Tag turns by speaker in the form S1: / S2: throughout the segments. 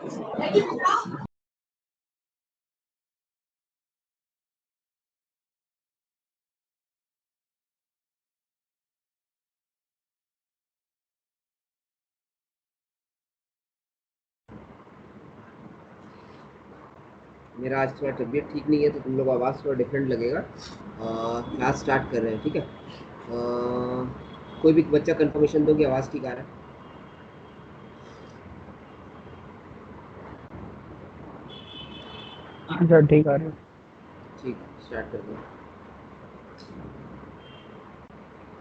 S1: मेरा आज थोड़ा तबीयत ठीक नहीं है तो तुम लोग आवाज़ थोड़ा डिफरेंट लगेगा। क्लास स्टार्ट कर रहे हैं, ठीक है। कोई भी बच्चा कंफर्मेशन दो कि आवाज़ ठीक आ रहा है।
S2: अच्छा ठीक आ रहा है।
S1: ठीक, स्टार्ट कर दो।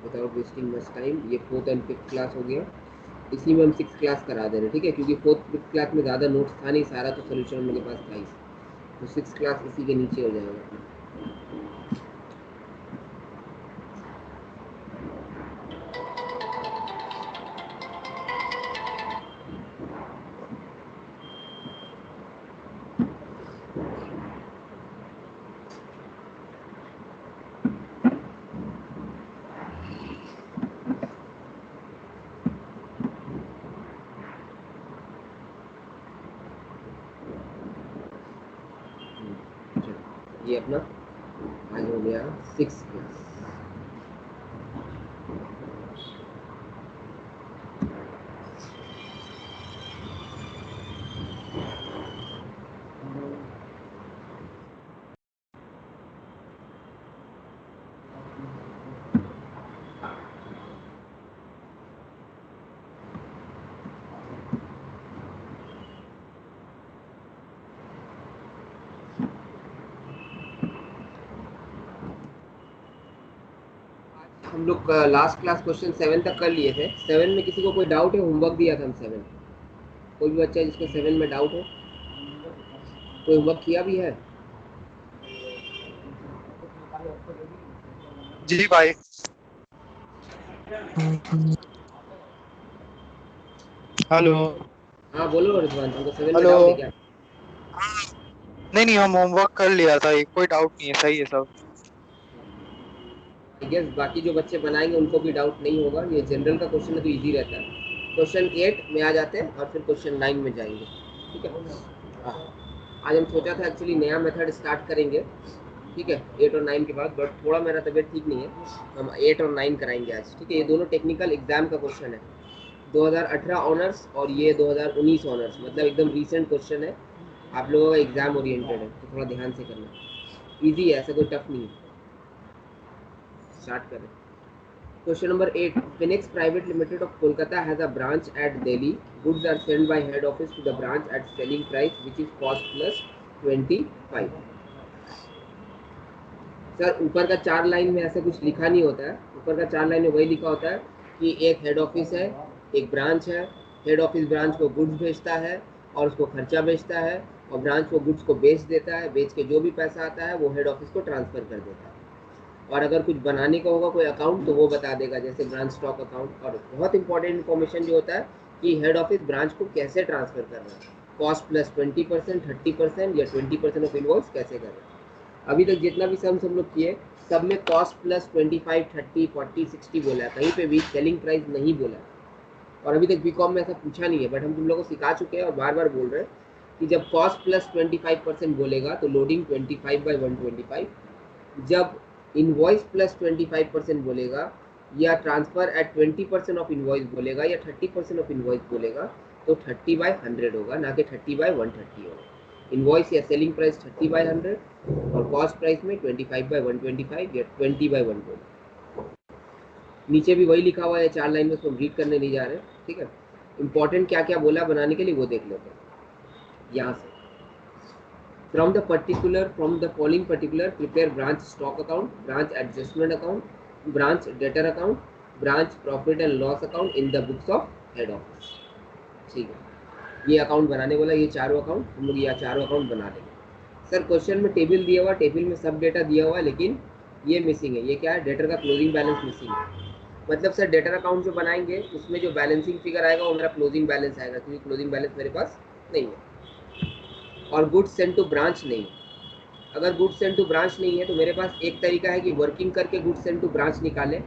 S1: विदाउट वेस्टिंग मच टाइम, ये 4th एंड 5th क्लास हो गया। इसी में हम 6th क्लास करा दे रहे हैं, ठीक है, क्योंकि 4th 5th क्लास में ज़्यादा नोट्स था नहीं, सारा तो सोल्यूशन मेरे पास था ही, तो 6th क्लास इसी के नीचे हो जाएगा। ये अपना आज हो गया 6th क्लास। हम लोग लास्ट क्लास क्वेश्चन 7 तक कर लिए थे। 7 में किसी को कोई डाउट है? होमवर्क दिया था हम 7, कोई भी बच्चा जिसको 7 में डाउट हो, कोई होमवर्क किया भी है?
S3: जी भाई। हेलो।
S1: हाँ बोलो रिजवान, तुमको 7 में
S3: हेलो।
S1: डाउट है क्या?
S3: नहीं हम होमवर्क कर लिया था, ये कोई डाउट नहीं है, सही है सब।
S1: आई गेस बाकी जो बच्चे बनाएंगे उनको भी डाउट नहीं होगा। ये जनरल का क्वेश्चन है तो इजी रहता है। क्वेश्चन 8 में आ जाते हैं और फिर क्वेश्चन 9 में जाएंगे, ठीक है। हाँ, आज हम सोचा था एक्चुअली नया मेथड स्टार्ट करेंगे, ठीक है, 8 और 9 के बाद, बट थोड़ा मेरा तबीयत ठीक नहीं है, हम 8 और 9 कराएंगे आज, ठीक है। ये दोनों टेक्निकल एग्जाम का क्वेश्चन है, 2018 ऑनर्स और ये 2019 ऑनर्स, मतलब एकदम रिसेंट क्वेश्चन है। आप लोगों का एग्जाम ओरिएंटेड है तो थोड़ा ध्यान से करना, इजी है, ऐसा कोई टफ नहीं है। स्टार्ट करें। Question number 8, Phoenix private limited of Kolkata has a branch at Delhi. Goods are send by head office to the branch at selling price which is cost plus 25। Sir ऊपर का 4 लाइन में ऐसा कुछ लिखा नहीं होता है। ऊपर का 4 लाइन में वही लिखा होता है कि एक हेड ऑफिस है, एक ब्रांच है, हेड ऑफिस ब्रांच को गुड्स भेजता है और उसको खर्चा बेचता है, और ब्रांच वो गुड्स को बेच देता है, बेच के जो भी पैसा आता है वो हेड ऑफिस को ट्रांसफर कर देता है। और अगर कुछ बनाने का होगा कोई अकाउंट तो वो बता देगा, जैसे ब्रांच स्टॉक अकाउंट। और बहुत इंपॉर्टेंट इन्फॉर्मेशन जो होता है कि हेड ऑफिस ब्रांच को कैसे ट्रांसफर कर रहा है, कॉस्ट प्लस 20%, 30% या 20% ऑफ इनवॉइस कैसे कर रहा है। अभी तक जितना भी सम्स हम लोग किए सब में कॉस्ट प्लस 25, 30, 40, 60 बोला है, कहीं पे भी सेलिंग प्राइस नहीं बोला है। और अभी तक बीकॉम में ऐसा पूछा नहीं है, बट हम तुम लोगों को सिखा चुके हैं और बार बार बोल रहे हैं कि जब कॉस्ट प्लस 25% बोलेगा तो लोडिंग 25/125, जब इनवॉइस प्लस 25% बोलेगा या ट्रांसफर एट 20% ऑफ इनवॉइस बोलेगा या 30% ऑफ इनवॉइस बोलेगा तो 30/100 होगा, ना कि 30/130 होगा। इनवॉइस या सेलिंग प्राइस 30/100 और कॉस्ट प्राइस में 25/125 या 20/120। नीचे भी वही लिखा हुआ है 4 लाइन में, उसको हम रीड करने नहीं जा रहे, ठीक है। इंपॉर्टेंट क्या क्या बोला बनाने के लिए वो देख लेते हैं यहाँ से। From the following particular, prepare branch stock account, branch adjustment account, branch debtor account, branch profit and loss account in the books of head office। ठीक है, ये अकाउंट बनाने वाला, ये चारों अकाउंट हम लोग ये चारों अकाउंट बना लेंगे। सर क्वेश्चन में टेबल दिया हुआ, टेबल में सब डेटा दिया हुआ है, लेकिन ये मिसिंग है। ये क्या है? डेटर का क्लोजिंग बैलेंस मिसिंग है। मतलब सर डेटर अकाउंट जो बनाएंगे उसमें जो बैलेंसिंग फिगर आएगा वो मेरा क्लोजिंग बैलेंस आएगा, क्योंकि क्लोजिंग बैलेंस मेरे पास नहीं है। और गुड्स सेंड टू ब्रांच नहीं है। अगर गुड्स सेंड टू ब्रांच नहीं है तो मेरे पास एक तरीका है कि वर्किंग करके गुड्स सेंड टू ब्रांच निकालें।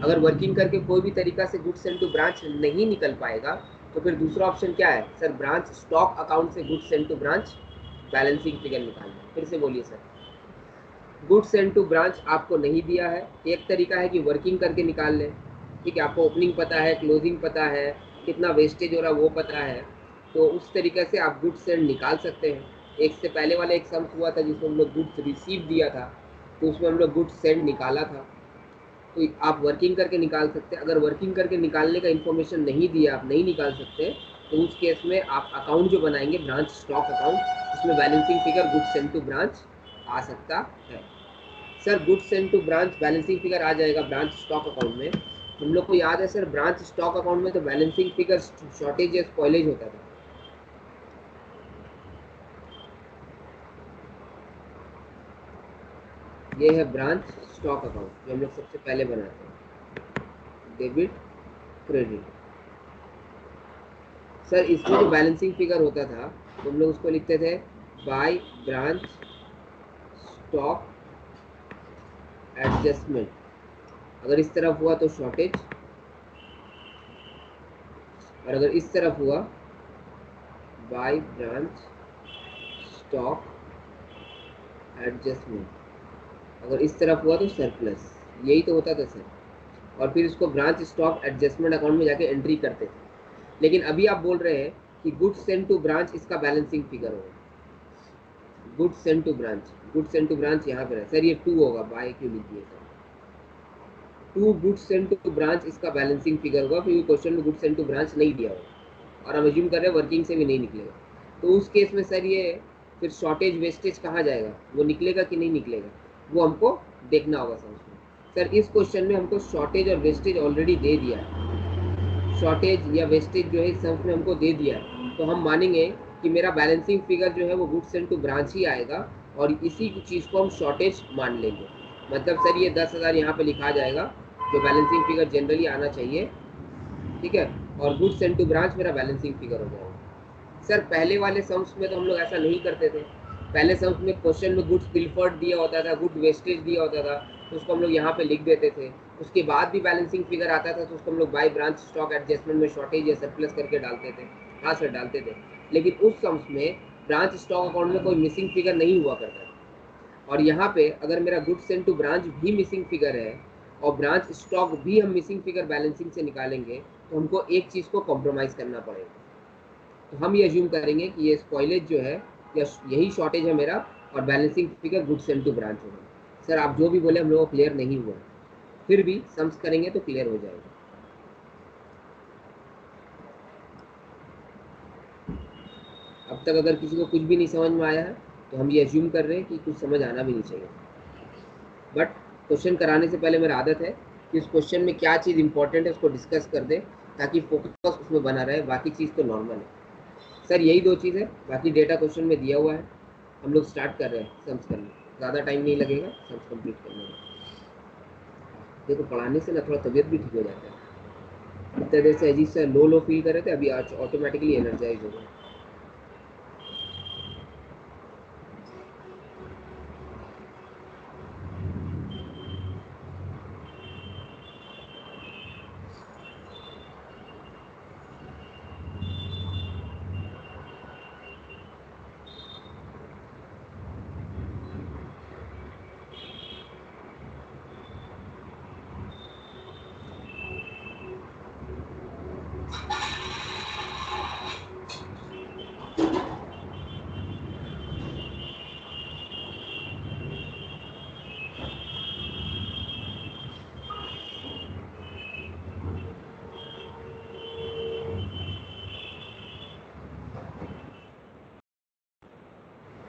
S1: अगर वर्किंग करके कोई भी तरीका से गुड्स सेंड टू ब्रांच नहीं निकल पाएगा तो फिर दूसरा ऑप्शन क्या है सर? ब्रांच स्टॉक अकाउंट से goods send to branch balancing figure निकालना। फिर से बोलिए sir. Goods send to branch आपको नहीं दिया है। एक तरीका है कि वर्किंग करके निकाल लें, ठीक है, आपको ओपनिंग पता है, क्लोजिंग पता है, कितना वेस्टेज हो रहा है वो पता है, तो उस तरीके से आप गुड्स सेंड निकाल सकते हैं। एक से पहले वाला एक सम हुआ था जिसमें हम लोग गुड्स रिसीव दिया था, तो उसमें हम लोग गुड्स सेंड निकाला था। तो आप वर्किंग करके निकाल सकते हैं। अगर वर्किंग करके निकालने का इन्फॉर्मेशन नहीं दिया, आप नहीं निकाल सकते, तो उस केस में आप अकाउंट जो बनाएंगे ब्रांच स्टॉक अकाउंट, उसमें balancing figure goods send to branch आ सकता है। Sir goods send to branch balancing figure आ जाएगा ब्रांच स्टॉक अकाउंट में। हम लोग को याद है सर, ब्रांच स्टॉक अकाउंट में तो बैलेंसिंग फिगर शॉर्टेज या स्पॉइलेज होता था। ये है ब्रांच स्टॉक अकाउंट जो हम लोग सबसे पहले बनाते हैं, डेबिट क्रेडिट। सर इसमें जो बैलेंसिंग फिगर होता था तो हम लोग उसको लिखते थे बाय ब्रांच स्टॉक एडजस्टमेंट। अगर इस तरफ हुआ तो शॉर्टेज, और अगर इस तरफ हुआ बाय ब्रांच स्टॉक एडजस्टमेंट, अगर इस तरफ हुआ तो सरप्लस। यही तो होता था सर। और फिर इसको ब्रांच स्टॉक एडजस्टमेंट अकाउंट में जाके एंट्री करते थे। लेकिन अभी आप बोल रहे हैं कि गुड्स सेंड टू ब्रांच इसका बैलेंसिंग फिगर होगा। Goods send to branch, goods send to branch यहाँ पर है सर, ये 2 होगा, बाय क्यों लिख दिए sir? 2 goods send to branch इसका बैलेंसिंग फिगर होगा, क्योंकि क्वेश्चन में गुड्स सेंड टू ब्रांच नहीं दिया होगा, और हम अज्यूम कर रहे हैं वर्किंग से भी नहीं निकलेगा। तो उस केस में सर ये फिर शॉर्टेज वेस्टेज कहाँ जाएगा, वो निकलेगा कि नहीं निकलेगा, वो हमको देखना होगा सर उसमें। सर इस क्वेश्चन में हमको शॉर्टेज और वेस्टेज ऑलरेडी दे दिया है। शॉर्टेज या वेस्टेज जो है इस सम में हमको दे दिया है, तो हम मानेंगे कि मेरा बैलेंसिंग फिगर जो है वो गुड्स सेंड टू ब्रांच ही आएगा, और इसी चीज़ को हम शॉर्टेज मान लेंगे। मतलब सर ये 10,000 यहाँ पे लिखा जाएगा जो बैलेंसिंग फिगर जनरली आना चाहिए, ठीक है, और गुड्स सेंड टू ब्रांच मेरा बैलेंसिंग फिगर हो जाएगा। सर पहले वाले सम्स में तो हम लोग ऐसा नहीं करते थे। पहले सम्स में क्वेश्चन में गुड्स पिलफर्ड दिया होता था, गुड वेस्टेज दिया होता था, तो उसको हम लोग यहाँ पे लिख देते थे। उसके बाद भी बैलेंसिंग फिगर आता था तो उसको हम लोग बाय ब्रांच स्टॉक एडजस्टमेंट में शॉर्टेज या सरप्लस करके डालते थे। हाँ सर डालते थे। लेकिन उस सम्स में ब्रांच स्टॉक अकाउंट में कोई मिसिंग फिगर नहीं हुआ करता था। और यहाँ पे अगर मेरा गुड्स सेंड टू ब्रांच भी मिसिंग फिगर है और ब्रांच स्टॉक भी हम मिसिंग फिगर बैलेंसिंग से निकालेंगे, तो हमको एक चीज़ को कॉम्प्रोमाइज़ करना पड़ेगा। तो हम ये अज्यूम करेंगे कि ये स्पॉइलेज जो है या यही शॉर्टेज है मेरा, और balancing figure good send to branch होगा। सर आप जो भी बोले हम लोगों को क्लियर नहीं हुआ, फिर भी सम्स करेंगे तो क्लियर हो जाएगा। अब तक अगर किसी को कुछ भी नहीं समझ में आया है तो हम ये अज्यूम कर रहे हैं कि कुछ समझ आना भी नहीं चाहिए। बट क्वेश्चन कराने से पहले मेरा आदत है कि उस क्वेश्चन में क्या चीज़ इंपॉर्टेंट है उसको डिस्कस कर दे, ताकि फोकस उसमें बना रहे, बाकी चीज़ तो नॉर्मल है। सर यही 2 चीज़ है, बाकी डेटा क्वेश्चन में दिया हुआ है। हम लोग स्टार्ट कर रहे हैं सम्स करने, ज़्यादा टाइम नहीं लगेगा सम्स कंप्लीट करने में। देखो पढ़ाने से ना थोड़ा तबीयत भी ठीक हो जाता है। इतने देर से अजीब से लो लो फील कर रहे थे, अभी आज ऑटोमेटिकली एनर्जाइज हो गए।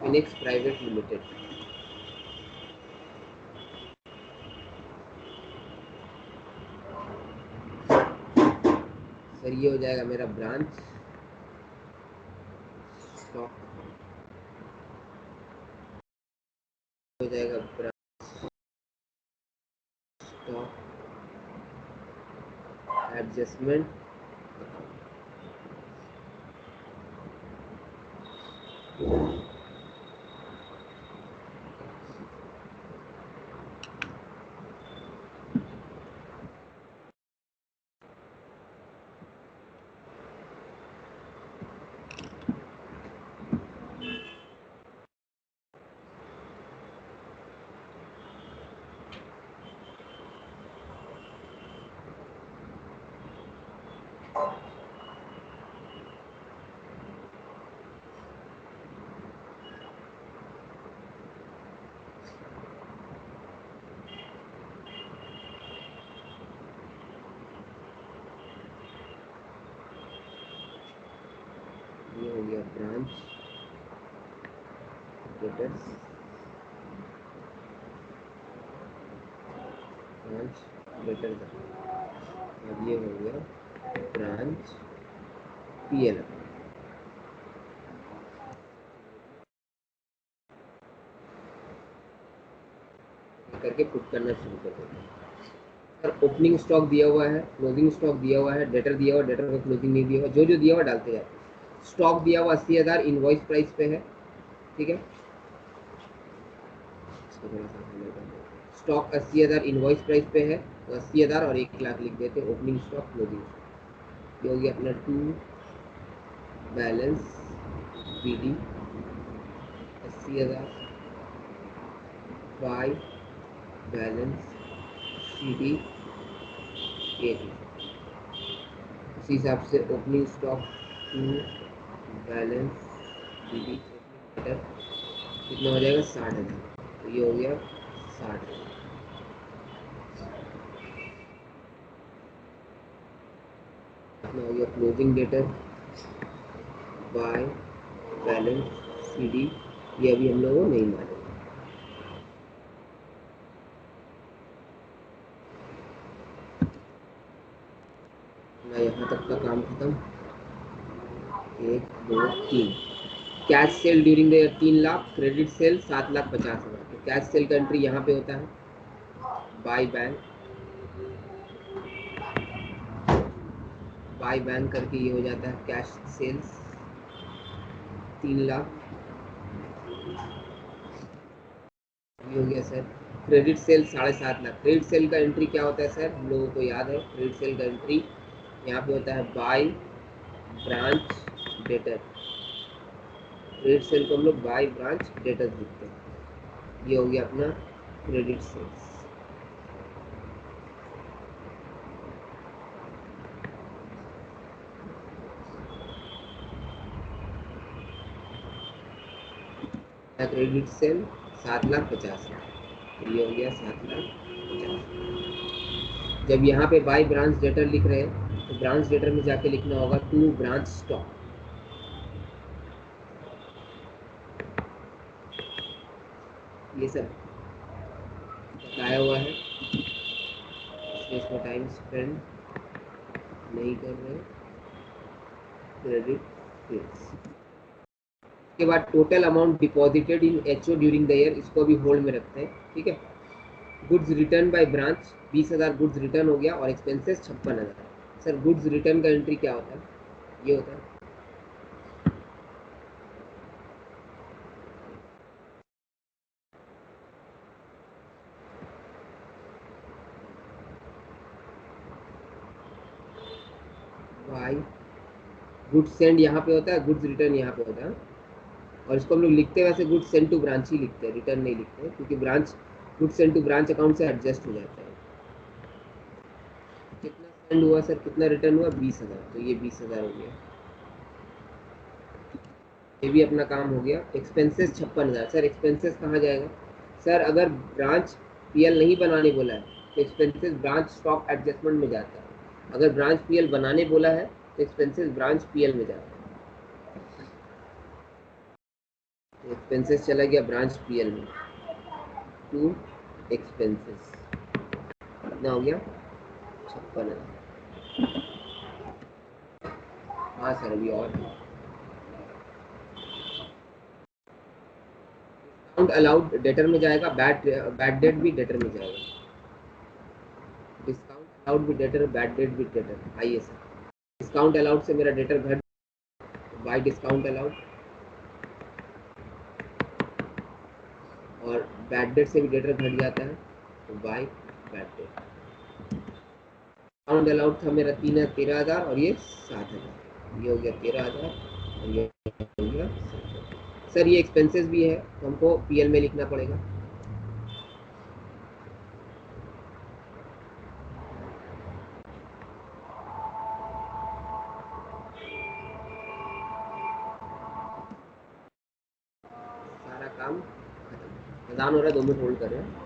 S1: फिनिक्स प्राइवेट लिमिटेड, सर ये हो जाएगा मेरा ब्रांच स्टॉक, हो जाएगा ब्रांच स्टॉक एडजस्टमेंट। ये हो गया ब्रांच डेटर्स, ब्रांच डेटर्स, अब ये हो गया ब्रांच पीएल करके पुट करना शुरू कर देते हैं। सर ओपनिंग स्टॉक दिया हुआ है, क्लोजिंग स्टॉक दिया हुआ है, डेटर दिया हुआ, डेटर का क्लोजिंग नहीं दिया हुआ, जो जो दिया हुआ डालते जाते हैं। स्टॉक दिया हुआ 80,000 इनवॉइस प्राइस पे है, ठीक है। इसको थोड़ा सा हाईलाइट कर देते हैं। स्टॉक 80,000 इनवॉइस प्राइस पे है, तो 80,000 और 1,00,000 लिख देते हैं। ओपनिंग स्टॉक क्लोजिंग स्टॉक ये हो गया अपना to balance PD 80,000 by balance CD 80। उसी हिसाब से opening stock to balance CD कितना हो जाएगा 60,000, तो ये हो गया 60,000। कितना हो गया closing debtor bye balance CD, ये अभी हम लोगों को नहीं मालूम। ना यहाँ तक का काम खत्म। 1 2 3 cash cell during the year 3,00,000, credit sale 7,50,000। तो कैश सेल का एंट्री यहाँ पे होता है बाय बैंक, बाय बैंक करके ये हो जाता है कैश सेल्स 3,00,000। ये हो गया sir credit sale 7,50,000। Credit sale का एंट्री क्या होता है सर, हम लोगों को याद है। क्रेडिट सेल का एंट्री यहाँ पे होता है by branch debtor. Credit sale को हम लोग बाय ब्रांच डेटर लिखते हैं। ये हो गया अपना क्रेडिट सेल्स। क्रेडिट सेल 7,50,000, ये हो गया 7,50,000। जब यहाँ पे बाय ब्रांच डेटर लिख रहे हैं तो ब्रांच डेटर में जाके लिखना होगा टू ब्रांच स्टॉक। ये सब बताया हुआ है, इसलिए इसमें टाइम स्पेंड नहीं कर रहे। क्रेडिट सेल्स के बाद total amount deposited in HO during the year, इसको भी होल्ड में रखते हैं, ठीक है। Goods return by branch 20,000 goods return हो गया और एक्सपेंसेस 56,000। सर गुड्स रिटर्न का एंट्री क्या होता है, ये होता है बाय गुड्स सेंड यहाँ पे होता है, गुड्स रिटर्न यहाँ पे होता है। और इसको हम लोग लिखते हैं वैसे गुड्स सेंड टू ब्रांच ही लिखते हैं, रिटर्न नहीं लिखते हैं, क्योंकि branch goods send to branch account से एडजस्ट हो जाता है। कितना सेंड हुआ सर, कितना रिटर्न हुआ 20,000, तो ये 20,000 हो गया। ये भी अपना काम हो गया। एक्सपेंसेस 56,000। सर एक्सपेंसेस कहाँ जाएगा, सर अगर ब्रांच पीएल नहीं बनाने बोला है तो एक्सपेंसेस ब्रांच स्टॉक एडजस्टमेंट में जाता है। अगर ब्रांच पीएल बनाने बोला है तो एक्सपेंसेस ब्रांच पीएल में जाता है। तो एक्सपेंसेस चला गया ब्रांच पीएल में, टू एक्सपेंसेस कितना हो गया 56,000। हाँ सर अभी और डिस्काउंट अलाउड डेटर में जाएगा, बैड डेट भी डेटर में जाएगा। डिस्काउंट अलाउड भी डेटर, बैड डेट भी डेटर। आइए सर डिस्काउंट अलाउड से मेरा डेटर घट, बाय डिस्काउंट अलाउड, और बैड डेट से भी डेटर घट जाता है तो by bad debt. Discount allowed था मेरा 13,000 और ये 7,000, ये हो गया 13,000 और ये हो गया 7,000। सर ये एक्सपेंसेस भी है तो हमको पीएल में लिखना पड़ेगा। सारा काम खत्म। अजान हो रहा है, 2 मिनट होल्ड कर रहे हैं।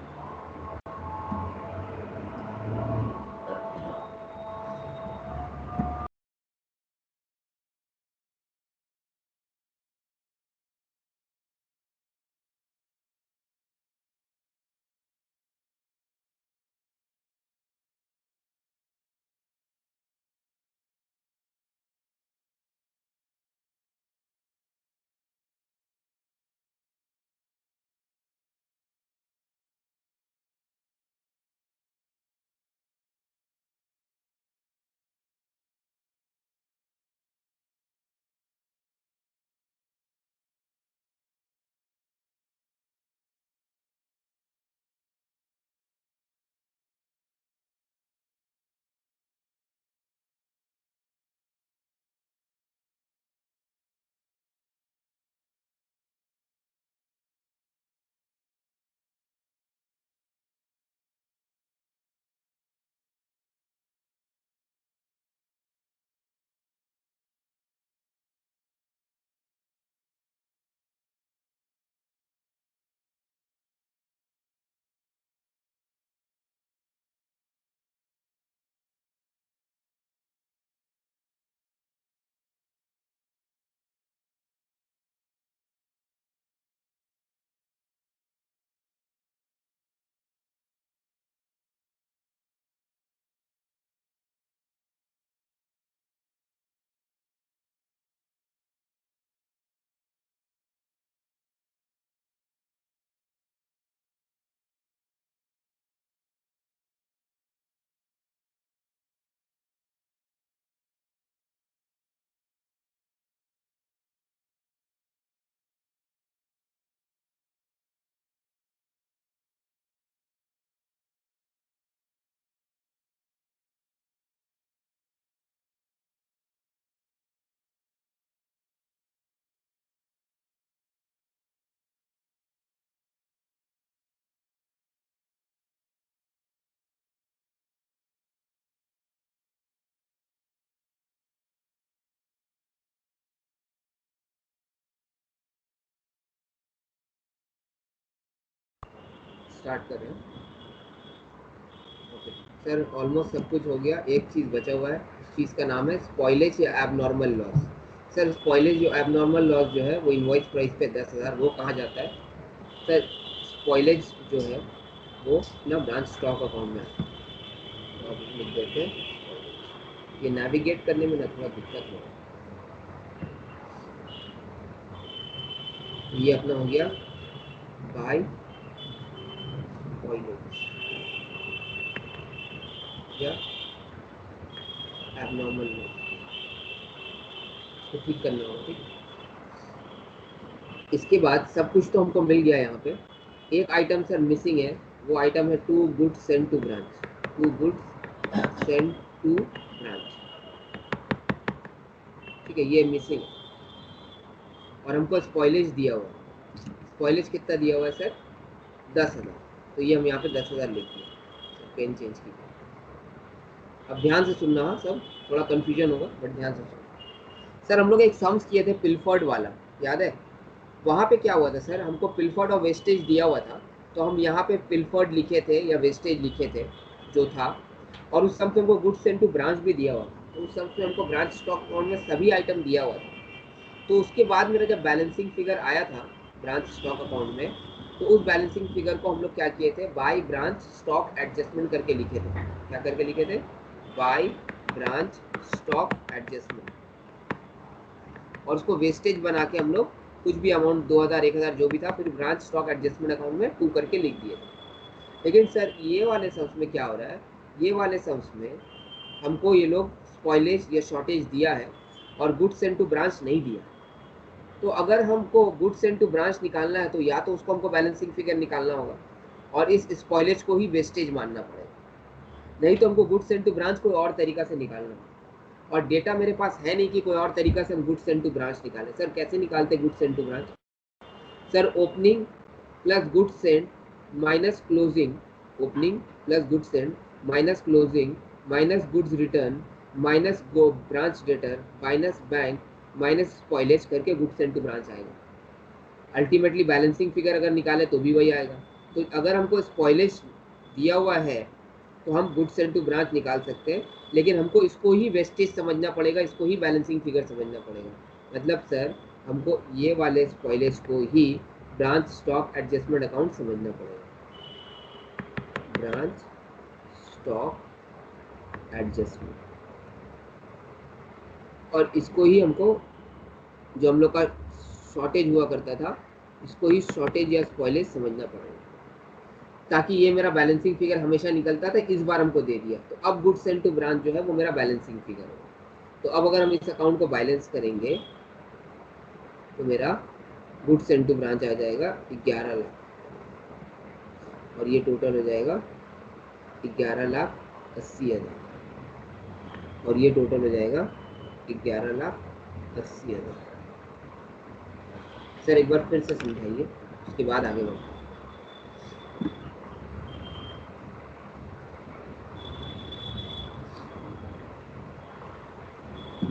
S1: स्टार्ट कर रहे हैं। ओके सर, ऑलमोस्ट सब कुछ हो गया, एक चीज़ बचा हुआ है, उस चीज़ का नाम है स्पॉइलेज या एबनॉर्मल लॉस। सर स्पॉइलेज जो एबनॉर्मल लॉस जो है वो इनवॉइस प्राइस पे 10,000 वो कहाँ जाता है? सर स्पॉइलेज जो है वो ना ब्रांच स्टॉक अकाउंट में आता है। तो आप लिख देते हैं, ये नेविगेट करने में ना थोड़ा दिक्कत हो रहा है। ये अपना हो गया बाय स्पॉइलेज या एबनॉर्मल लॉस, इसको ठीक करना होगा। ठीक, इसके बाद सब कुछ तो हमको मिल गया यहाँ पे, एक आइटम सर मिसिंग है, वो आइटम है to goods send to branch. To goods send to branch, ठीक है, ये मिसिंग है। और हमको स्पॉइलेज दिया हुआ है, स्पॉइलेज कितना दिया हुआ है सर? 10,000। तो ये हम यहाँ पे 10,000 लिख दिए, पेन चेंज की। अब ध्यान से सुनना, हाँ सब थोड़ा कंफ्यूजन होगा बट ध्यान से सुनना। सर हम लोग एक सम्स किए थे पिलफर्ड वाला, याद है? वहाँ पे क्या हुआ था सर, हमको पिलफर्ड और वेस्टेज दिया हुआ था, तो हम यहाँ पे पिलफर्ड लिखे थे या वेस्टेज लिखे थे जो था, और उस सम में हमको गुड्स सेंड टू ब्रांच भी दिया हुआ था। तो उस सम में हमको ब्रांच स्टॉक अकाउंट में सभी आइटम दिया हुआ था। तो उसके बाद मेरा जब बैलेंसिंग फिगर आया था ब्रांच स्टॉक अकाउंट में, तो उस बैलेंसिंग फिगर को हम लोग क्या किए थे, बाय ब्रांच स्टॉक एडजस्टमेंट करके लिखे थे। क्या करके लिखे थे? By branch stock adjustment. और उसको वेस्टेज बना के हम लोग कुछ भी अमाउंट 2,000 1,000 जो भी था, फिर ब्रांच स्टॉक एडजस्टमेंट अकाउंट में 2 करके लिख दिए थे। लेकिन सर ये वाले सम्स में क्या हो रहा है, ये वाले सम्स में हमको ये लोग स्पॉइलेज या शॉर्टेज दिया है और गुड्स सेंड टू ब्रांच नहीं दिया। तो अगर हमको गुड्स सेंड टू ब्रांच निकालना है तो या तो उसको हमको बैलेंसिंग फिगर निकालना होगा और इस स्पॉइलेज को ही वेस्टेज मानना पड़ेगा, नहीं तो हमको गुड्स सेंड टू ब्रांच कोई और तरीका से निकालना होगा। और डेटा मेरे पास है नहीं कि कोई और तरीका से हम गुड्स सेंड टू ब्रांच निकालें। सर कैसे निकालते goods send to branch? Sir opening plus goods send minus closing, opening plus goods send minus closing minus goods return minus branch debtor minus bank minus spoilage करके goods send to branch आएगा। Ultimately balancing figure अगर निकाले तो भी वही आएगा। तो अगर हमको स्पॉइलेज दिया हुआ है तो हम गुड्स सेंड टू ब्रांच निकाल सकते हैं, लेकिन हमको इसको ही वेस्टेज समझना पड़ेगा, इसको ही बैलेंसिंग फिगर समझना पड़ेगा। मतलब सर हमको ये वाले स्पॉइलेज को ही ब्रांच स्टॉक एडजस्टमेंट अकाउंट समझना पड़ेगा, ब्रांच स्टॉक एडजस्टमेंट। और इसको ही हमको, जो हम लोग का शॉर्टेज हुआ करता था, इसको ही शॉर्टेज या स्पॉइलेज समझना पड़ेगा, ताकि ये मेरा बैलेंसिंग फिगर हमेशा निकलता था, इस बार हमको दे दिया। तो अब गुड्स सेंड टू ब्रांच जो है वो मेरा बैलेंसिंग फिगर होगा। तो अब अगर हम इस अकाउंट को बैलेंस करेंगे तो मेरा गुड्स सेंड टू ब्रांच आ जाएगा 11 लाख, और ये टोटल हो जाएगा 11,80,000, और ये टोटल हो जाएगा 11,80,000। सर एक बार फिर से समझाइए, उसके बाद आगे बढ़ते हैं।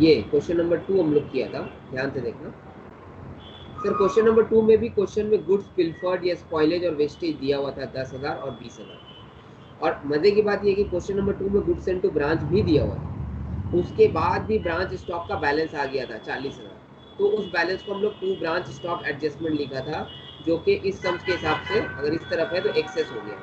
S1: ये क्वेश्चन नंबर 2 हम लोग किया था, ध्यान से देखना। सर क्वेश्चन नंबर 2 में भी क्वेश्चन में गुड्स पिलफर्ड या स्पॉइलेज और वेस्टेज दिया हुआ था 10,000 और 20,000। और मजे की बात ये कि क्वेश्चन नंबर 2 में गुड्स सेंड टू ब्रांच भी दिया हुआ था, उसके बाद भी ब्रांच स्टॉक का बैलेंस आ गया था 40,000। तो उस बैलेंस को हम लोग टू ब्रांच स्टॉक एडजस्टमेंट लिखा था, जो कि इस सम्स के हिसाब से अगर इस तरफ है तो एक्सेस हो गया।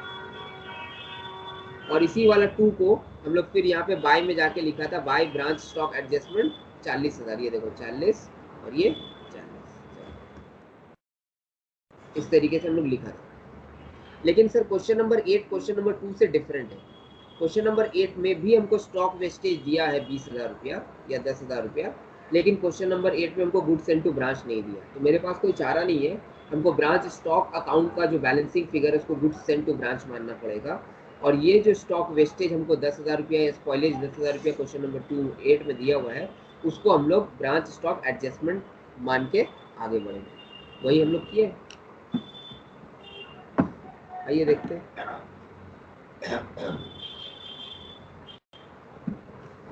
S1: और इसी वाला 2 को हम लोग फिर यहाँ पे बाय में जाके लिखा था, बाय ब्रांच स्टॉक एडजस्टमेंट 40,000। ये देखो 40 और ये 40, इस तरीके से हम लोग लिखा था। लेकिन sir question number 8 question number 2 से डिफरेंट है। क्वेश्चन नंबर 8 में भी हमको स्टॉक वेस्टेज दिया है 20,000 रुपया या 10,000 रुपया, लेकिन क्वेश्चन नंबर 8 में हमको गुड्स सेंड टू ब्रांच नहीं दिया। तो मेरे पास कोई चारा नहीं है, हमको ब्रांच स्टॉक अकाउंट का जो बैलेंसिंग फिगर है उसको गुड्स सेंड टू ब्रांच मानना पड़ेगा। और ये जो स्टॉक वेस्टेज हमको 10,000 रुपया या स्पॉइलेज 10,000 रुपया क्वेश्चन नंबर 8 में दिया हुआ है, उसको हम लोग ब्रांच स्टॉक एडजस्टमेंट मान के आगे बढ़ेंगे। वही हम लोग किए। आइए देखते हैं।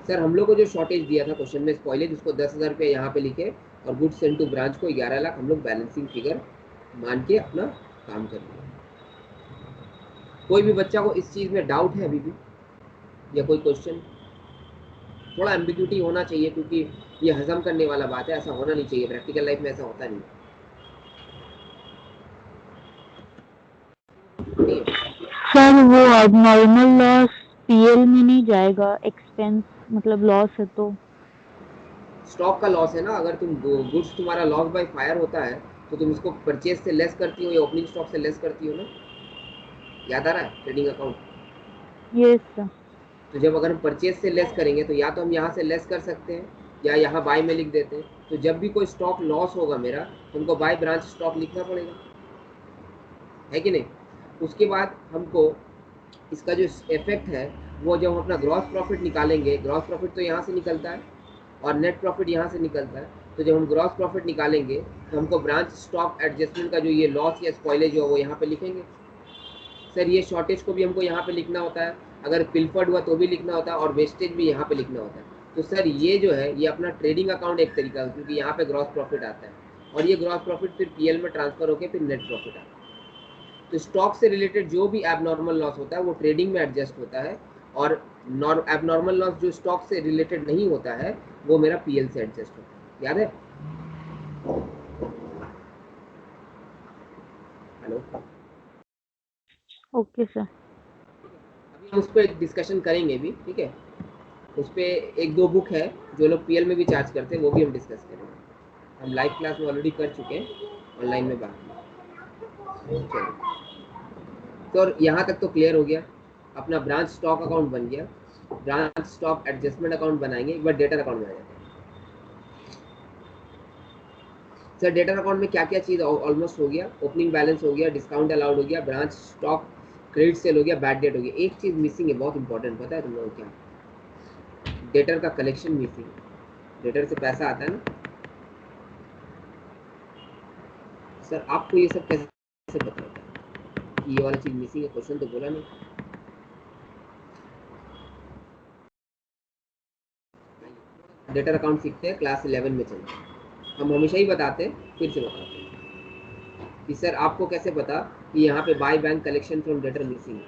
S1: सर हम लोग को जो शॉर्टेज दिया था क्वेश्चन में स्पॉइलेज, उसको 10,000 रुपया यहाँ पे लिखे और गुड्स सेंड टू ब्रांच को 11 लाख हम लोग बैलेंसिंग फिगर मान के अपना काम कर लिया। कोई भी बच्चा को इस चीज़ में डाउट है अभी भी, या कोई क्वेश्चन? थोड़ा एम्बिग्यूटी होना चाहिए, क्योंकि ये हजम करने वाला बात है, ऐसा होना नहीं चाहिए, प्रैक्टिकल लाइफ में ऐसा होता नहीं है।
S2: सर वो नॉर्मल लॉस पीएल में नहीं जाएगा, एक्सपेंस मतलब लॉस है तो?
S1: स्टॉक का लॉस है ना, अगर तुम गुड्स तुम्हारा लॉस बाय फायर होता है तो तुम इसको परचेज से लेस करती हो या ओपनिंग स्टॉक से लेस करती हो ना, याद आ रहा है ट्रेडिंग अकाउंट?
S2: Yes sir.
S1: तो जब अगर हम परचेज से लेस करेंगे तो या तो हम यहाँ से लेस कर सकते हैं या यहाँ बाय में लिख देते हैं। तो जब भी कोई स्टॉक लॉस होगा मेरा तो हमको बाय ब्रांच स्टॉक लिखना पड़ेगा, है कि नहीं? उसके बाद हमको इसका जो इफेक्ट है वो जब हम अपना ग्रॉस प्रॉफिट निकालेंगे, ग्रॉस प्रॉफिट तो यहाँ से निकलता है और नेट प्रॉफिट यहाँ से निकलता है, तो जब हम ग्रॉस प्रॉफिट निकालेंगे तो हमको ब्रांच स्टॉक एडजस्टमेंट का जो ये लॉस या स्पॉइलेज हो वो यहाँ पे लिखेंगे। सर ये शॉर्टेज को भी हमको यहाँ पे लिखना होता है, अगर पिलफर्ड हुआ तो भी लिखना होता है, और वेस्टेज भी यहाँ पे लिखना होता है। तो सर ये जो है ये अपना ट्रेडिंग अकाउंट एक तरीका है, क्योंकि यहाँ पे ग्रॉस प्रॉफिट आता है और ये ग्रॉस प्रॉफिट फिर पीएल में ट्रांसफर होकर फिर नेट प्रॉफिट आता है। तो स्टॉक से रिलेटेड जो भी एबनॉर्मल लॉस होता है वो ट्रेडिंग में एडजस्ट होता है, और एबनॉर्मल लॉस जो स्टॉक से रिलेटेड नहीं होता है वो मेरा पीएल से एडजस्ट होता है। याद है? हेलो?
S2: Okay sir.
S1: अभी हम उस पर डिस्कशन करेंगे भी, ठीक है? उस पर एक दो बुक है जो लोग पीएल में भी चार्ज करते हैं, वो भी हम डिस्कस करेंगे। हम लाइव क्लास में ऑलरेडी कर चुके हैं, ऑनलाइन में बात। चलो तो यहाँ तक तो क्लियर हो गया, अपना ब्रांच स्टॉक अकाउंट बन गया। ब्रांच स्टॉक एडजस्टमेंट अकाउंट बनाएंगे, एक बार डेटर अकाउंट बनाया जाता है। सर डेटर अकाउंट में क्या क्या चीज़ ऑलमोस्ट हो गया? ओपनिंग बैलेंस हो गया, डिस्काउंट अलाउड हो गया, ब्रांच स्टॉक क्रेडिट सेल हो गया, बैड डेट हो गया। एक चीज़ मिसिंग है, बहुत इंपॉर्टेंट, पता है तुम लोगों को क्या? डेटर का कलेक्शन मिसिंग है। डेटर से पैसा आता है ना सर, आपको ये सब कैसे पता होता है ये वाला चीज़ मिसिंग है? क्वेश्चन तो बोला नहीं। डेटर अकाउंट सीखते हैं, क्लास 11 में चलते हैं। हम हमेशा ही बताते हैं, फिर से बताते हैं कि सर आपको कैसे पता कि यहाँ पे by bank collection from debtor missing है?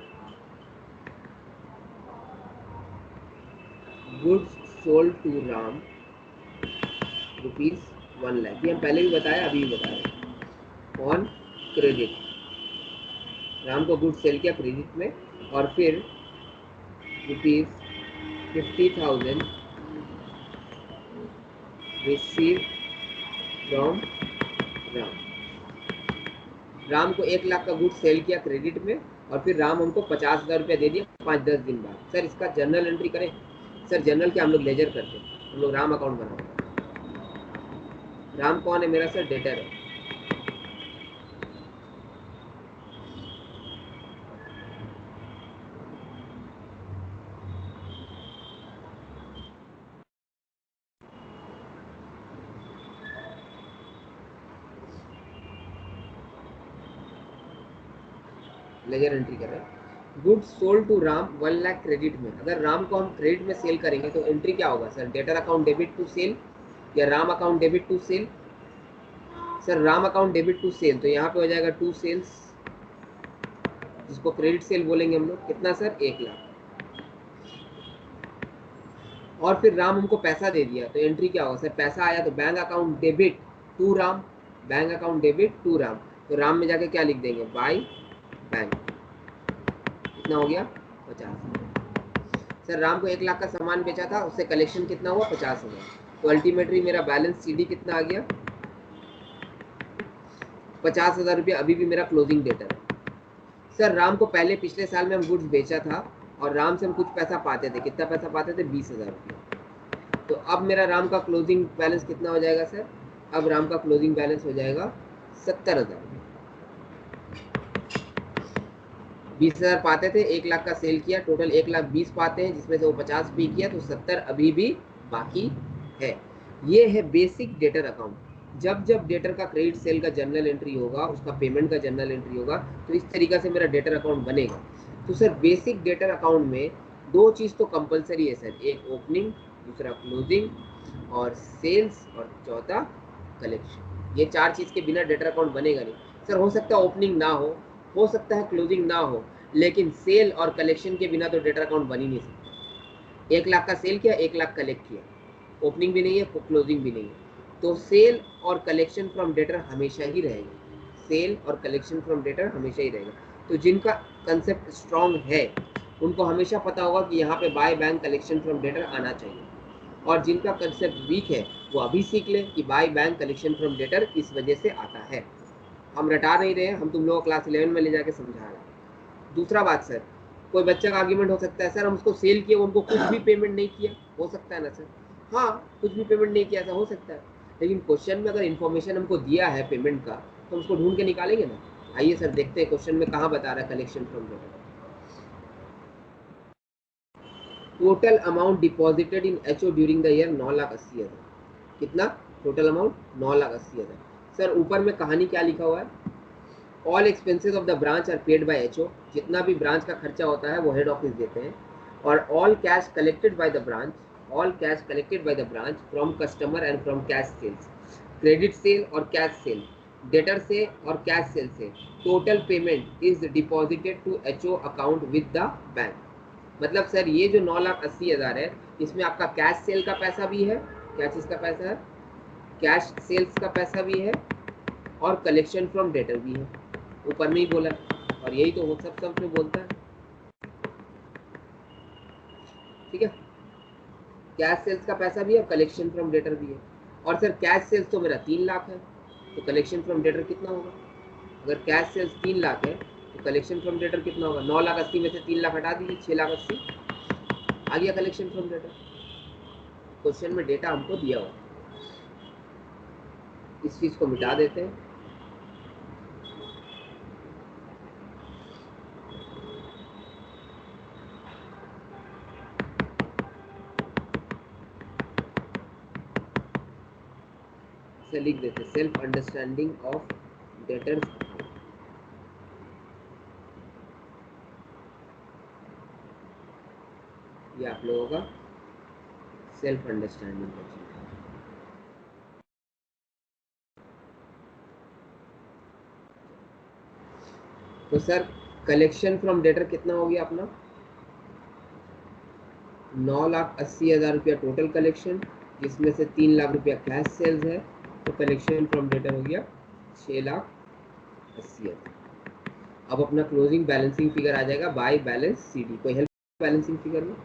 S1: Goods sold to Ram ₹1 lakh, ये हम पहले भी बताया, अभी भी बताया। ऑन क्रेडिट, राम को गुड्स सेल किया क्रेडिट में, और फिर ₹50,000 रिसीव फ्रॉम राम। राम को 1 लाख का गुड्स सेल किया क्रेडिट में, और फिर राम हमको 50,000 रुपया दे दिया 5-10 दिन बाद। सर इसका जर्नल एंट्री करें? सर जर्नल क्या, हम लोग लेजर करते हैं, हम लोग राम अकाउंट बनाते हैं। राम कौन है मेरा? सर डेटर है। लेजर एंट्री कर रहे हैं। Goods sold to Ram 1 lakh credit में। अगर राम को हम क्रेडिट में सेल करेंगे तो एंट्री क्या होगा sir? Debtor account debit to sale या Ram account debit to sale? Sir Ram account debit to sale, तो यहाँ पे हो जाएगा टू सेल्स, जिसको क्रेडिट सेल बोलेंगे हम लोग। कितना सर? 1 लाख। और फिर राम हमको पैसा दे दिया, तो एंट्री क्या होगा सर? पैसा आया तो bank account debit to Ram, bank account debit to Ram, तो राम में जाके क्या लिख देंगे? By bank. कितना हो गया? 50। सर राम को 1 लाख का सामान बेचा था, उससे कलेक्शन कितना हुआ? 50,000। तो अल्टीमेटली मेरा बैलेंस सीडी कितना आ गया? 50,000 रुपया अभी भी मेरा क्लोजिंग डेटर है। सर राम को पहले पिछले साल में हम गुड्स बेचा था और राम से हम कुछ पैसा पाते थे। कितना पैसा पाते थे? 20,000 रुपया। तो अब मेरा राम का क्लोजिंग बैलेंस कितना हो जाएगा सर? अब राम का क्लोजिंग बैलेंस हो जाएगा 70,000। 20,000 पाते थे, 1 लाख का सेल किया, टोटल 1,20,000 पाते हैं, जिसमें से वो 50 पे किया, तो 70 अभी भी बाकी है। ये है बेसिक डेटर अकाउंट। जब जब डेटर का क्रेडिट सेल का जर्नल एंट्री होगा, उसका पेमेंट का जर्नल एंट्री होगा, तो इस तरीके से मेरा डेटर अकाउंट बनेगा। तो सर बेसिक डेटर अकाउंट में दो चीज़ तो कंपलसरी है सर, एक ओपनिंग, दूसरा क्लोजिंग, और सेल्स, और चौथा कलेक्शन। ये 4 चीज़ के बिना डेटर अकाउंट बनेगा नहीं। सर हो सकता है ओपनिंग ना हो सकता है क्लोजिंग ना हो, लेकिन सेल और कलेक्शन के बिना तो डेटर अकाउंट बन ही नहीं सकता। 1 लाख का सेल किया, 1 लाख कलेक्ट किया, ओपनिंग भी नहीं है, क्लोजिंग भी नहीं है, तो सेल और कलेक्शन फ्रॉम डेटर हमेशा ही रहेगा। सेल और कलेक्शन फ्रॉम डेटर हमेशा ही रहेगा। तो जिनका कंसेप्ट स्ट्रांग है उनको हमेशा पता होगा कि यहाँ पे by bank collection from debtor आना चाहिए, और जिनका कंसेप्ट वीक है वो अभी सीख ले कि bye bank collection from debtor इस वजह से आता है। हम रटा नहीं रहे हैं, हम तुम लोगों को क्लास 11 में ले जाके समझा रहे हैं। दूसरा बात सर, कोई बच्चा का आर्ग्यूमेंट हो सकता है सर हम उसको सेल किए, उनको कुछ भी पेमेंट नहीं किया, हो सकता है ना सर? हाँ, कुछ भी पेमेंट नहीं किया, ऐसा हो सकता है, लेकिन क्वेश्चन में अगर इन्फॉर्मेशन हमको दिया है पेमेंट का तो हम उसको ढूंढ के निकालेंगे ना। आइए सर देखते हैं क्वेश्चन में कहाँ बता रहा है collection from debtor. Total amount deposited in HO during the year 9,80,000। कितना टोटल अमाउंट? 9,80,000। सर ऊपर में कहानी क्या लिखा हुआ है? All expenses of the branch are paid by HO. जितना भी ब्रांच का खर्चा होता है वो हेड ऑफिस देते हैं। और all cash collected by the branch, all cash collected by the branch from customer and from cash sales, credit sale और कैश सेल, डेटर से और कैश सेल से total payment is deposited to HO account with the bank. मतलब sir ये जो 9,80,000 है इसमें आपका कैश सेल का पैसा भी है, क्या चीज़ का पैसा है? कैश सेल्स का पैसा भी है और कलेक्शन फ्रॉम डेटर भी है, ऊपर में ही बोला, और यही तो वो सब में बोलता है। ठीक है, कैश सेल्स का पैसा भी है और कलेक्शन फ्रॉम डेटर भी है। और सर कैश सेल्स तो मेरा 3 लाख है, तो कलेक्शन फ्रॉम डेटर कितना होगा? अगर कैश सेल्स 3 लाख है तो कलेक्शन फ्रॉम डेटर कितना होगा? 9,80,000 में से 3 लाख हटा दीजिए, 6,80,000 आ गया कलेक्शन फ्रॉम डेटर। क्वेश्चन में डेटा हमको दिया हुआ, इस चीज को मिटा देते हैं। से लिख देते self understanding of debtors account. ये आप लोगों का सेल्फ अंडरस्टैंडिंग का चीज है। तो सर कलेक्शन फ्रॉम डेटर कितना हो गया अपना? 9,80,000 रुपया टोटल कलेक्शन, जिसमें से 3 लाख रुपया कैश सेल्स है, तो कलेक्शन फ्रॉम डेटर हो गया 6,80,000। अब अपना क्लोजिंग बैलेंसिंग फिगर आ जाएगा बाय बैलेंस सीडी। कोई हेल्प बैलेंसिंग फिगर में?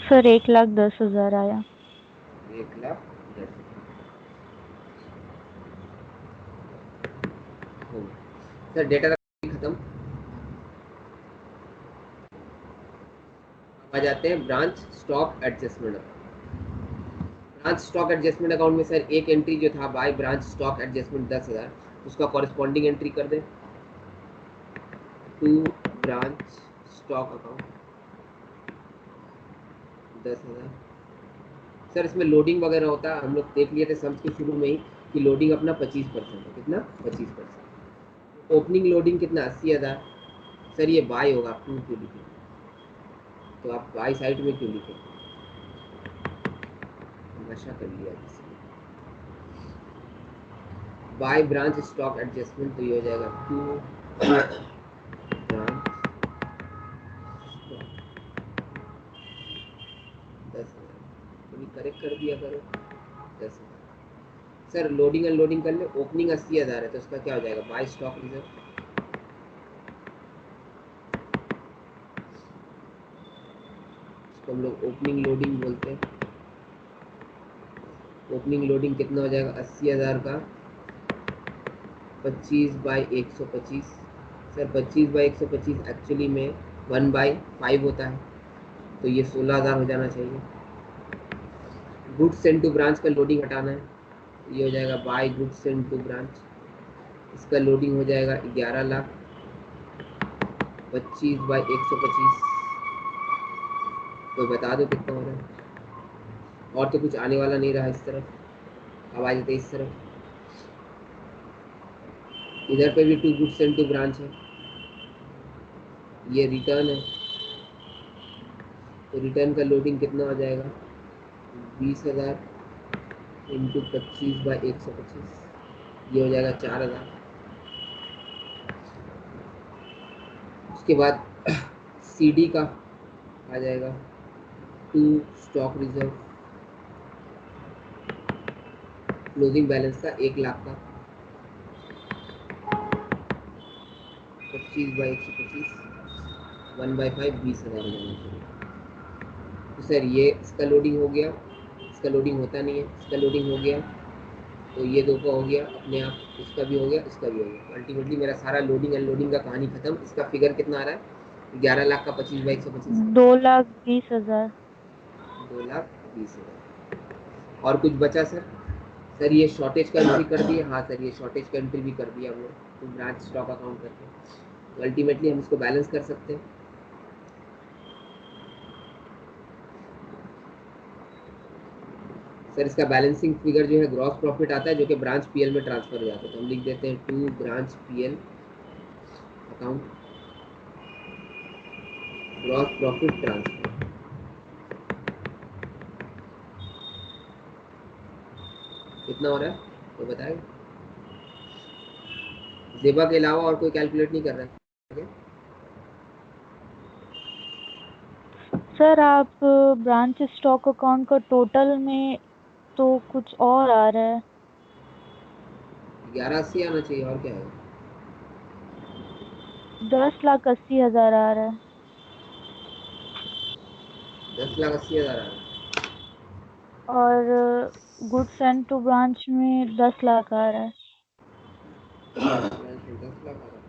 S2: सर 1,10,000 आया।
S1: 1,10,000 सर डेटा खत्म। आ जाते हैं branch stock adjustment account. Branch stock adjustment account में सर एक एंट्री जो था बाय ब्रांच स्टॉक एडजस्टमेंट 10,000, उसका कॉरेस्पॉन्डिंग एंट्री कर दें to branch stock account 10,000। Sir इसमें लोडिंग वगैरह होता है, हम लोग देख लिए थे सम्स के शुरू में ही कि लोडिंग अपना 25% है। कितना? 25%। ओपनिंग लोडिंग कितना? 80,000। सर ये बाय होगा, आप क्यों लिखे? तो आप बाई साइड में क्यों लिखे? नशा कर लिया किसी ने। बाय ब्रांच स्टॉक एडजस्टमेंट, तो ये हो जाएगा 2 ब्रांच स्टॉक 10,000। कभी करेक्ट कर दिया करो 10,000। सर लोडिंग अनलोडिंग कर ले, ओपनिंग 80,000 है तो उसका क्या हो जाएगा? By stock reserve. इसको हम लोग ओपनिंग लोडिंग बोलते हैं। ओपनिंग लोडिंग कितना हो जाएगा? 80,000 का 25/125। सर 25/125 एक्चुअली में 1/5 होता है, तो ये 16,000 हो जाना चाहिए। गुड्स सेंड टू ब्रांच का लोडिंग हटाना है, ये हो जाएगा by goods send to branch. इसका लोडिंग हो जाएगा 11 लाख 25/125। कोई बता दो कितना हो रहा है? और तो कुछ आने वाला नहीं रहा इस तरफ। अब आ जाते इस तरफ, इधर पे भी to goods and to branch है, ये रिटर्न है, तो रिटर्न का लोडिंग कितना हो जाएगा, 20,000 इंटू 25/125, ये हो जाएगा 4,000। उसके बाद CD का आ जाएगा 2 स्टॉक रिजर्व, क्लोजिंग बैलेंस का 1,00,000 का, 25/125, 1/5 20,000 हो जाना चाहिए। तो सर ये इसका लोडिंग हो गया, इसका लोडिंग होता नहीं है, इसका लोडिंग हो गया, तो ये दो का हो गया अपने आप, इसका भी हो गया, इसका भी हो गया। अल्टीमेटली मेरा सारा लोडिंग अनलोडिंग का कहानी खत्म। इसका फिगर कितना आ रहा है, 11,00,000 का 25/125,
S2: 2,20,000।
S1: 2,20,000। और कुछ बचा सर? सर ये शॉर्टेज का एंट्री कर दिए, हाँ सर ये शॉर्टेज का एंट्री भी कर दिया हम लोग, तो ब्रांच स्टॉक अकाउंट करके, तो अल्टीमेटली हम इसको बैलेंस कर सकते हैं। सर इसका बैलेंसिंग फिगर जो है ग्रॉस प्रॉफिट आता है, जो कि ब्रांच PL में ट्रांसफर हो जाता है, तो हम लिख देते हैं to branch PL account gross profit transfer. कितना हो रहा है तो बताएं। जेबा के अलावा और कोई कैलकुलेट नहीं कर रहा है क्या?
S2: सर आप ब्रांच स्टॉक अकाउंट का टोटल में तो कुछ और आ रहा है।
S1: 1180 आना चाहिए, और क्या है?
S2: 10,80,000 आ रहा है।
S1: 10,80,000 आ रहा है।
S2: और गुड्स एंड टू ब्रांच में 10,00,000 आ रहा है।
S1: 10,00,000 आ रहा है,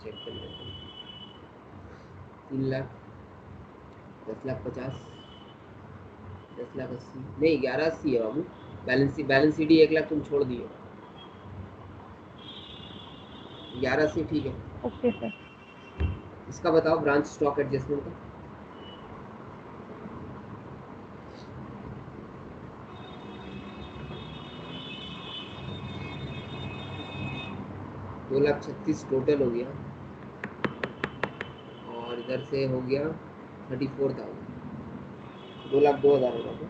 S1: चेक कर लेते हैं। 3,00,000, 10,50,000, 10,80,000 नहीं, 1180 है बाबू। बैलेंस CD 1,00,000 तुम छोड़ दिए, 1180 ठीक है।
S2: Okay sir.
S1: इसका बताओ ब्रांच स्टॉक एडजस्टमेंट का। 2,36,000 टोटल हो गया, और इधर से हो गया 34,000, 2,02,000 हो गया।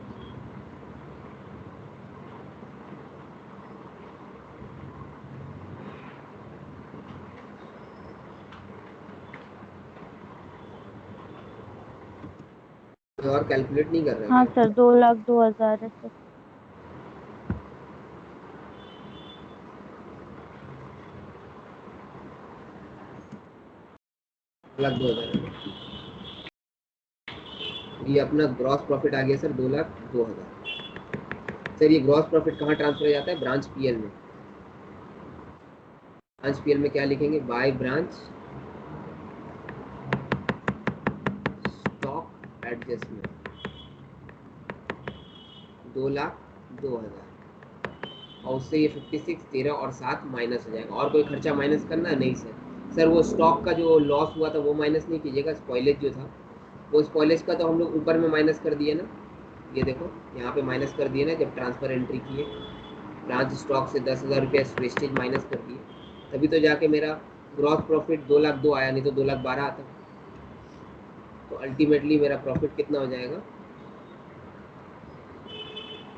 S1: और कैलकुलेट नहीं कर रहा है
S2: हाँ
S1: क्या?
S2: सर, 2,02,000 है सर।
S1: 2,02,000। ये अपना ग्रॉस प्रॉफिट आ गया सर 2,02,000। सर ये ग्रॉस प्रॉफिट कहाँ ट्रांसफर हो जाता है, ब्रांच PL में। ब्रांच PL में क्या लिखेंगे, बाय ब्रांच स्टॉक एडजस्टमेंट 2,02,000, और उससे ये 56, 13 और 7 माइनस हो जाएगा। और कोई खर्चा माइनस करना है? नहीं सर। सर वो स्टॉक का जो लॉस हुआ था वो माइनस नहीं कीजिएगा, स्पॉइलेज जो था वो स्पॉइलेज का तो हम लोग ऊपर में माइनस कर दिए ना, ये देखो यहाँ पे माइनस कर दिए ना, जब ट्रांसफर एंट्री किए ब्रांच स्टॉक से 10,000 रुपया वेस्टेज माइनस कर दिए, तभी तो जाके मेरा ग्रॉस प्रॉफिट 2,02,000 आया, नहीं तो 2,12,000 आता। तो अल्टीमेटली मेरा प्रॉफिट कितना हो जाएगा,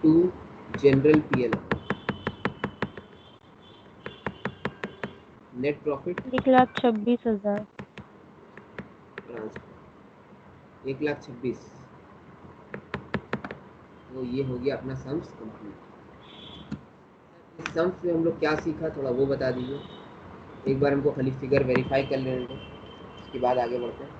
S1: to general PL net profit
S2: 1,26,000।
S1: Transfer 1,26,000। तो ये हो गया अपना सम्स कंप्लीट। इस सम्स में हम लोग क्या सीखा थोड़ा वो बता दीजिए। एक बार हमको खाली फिगर वेरीफाई कर लेने दो, उसके बाद आगे बढ़ते हैं।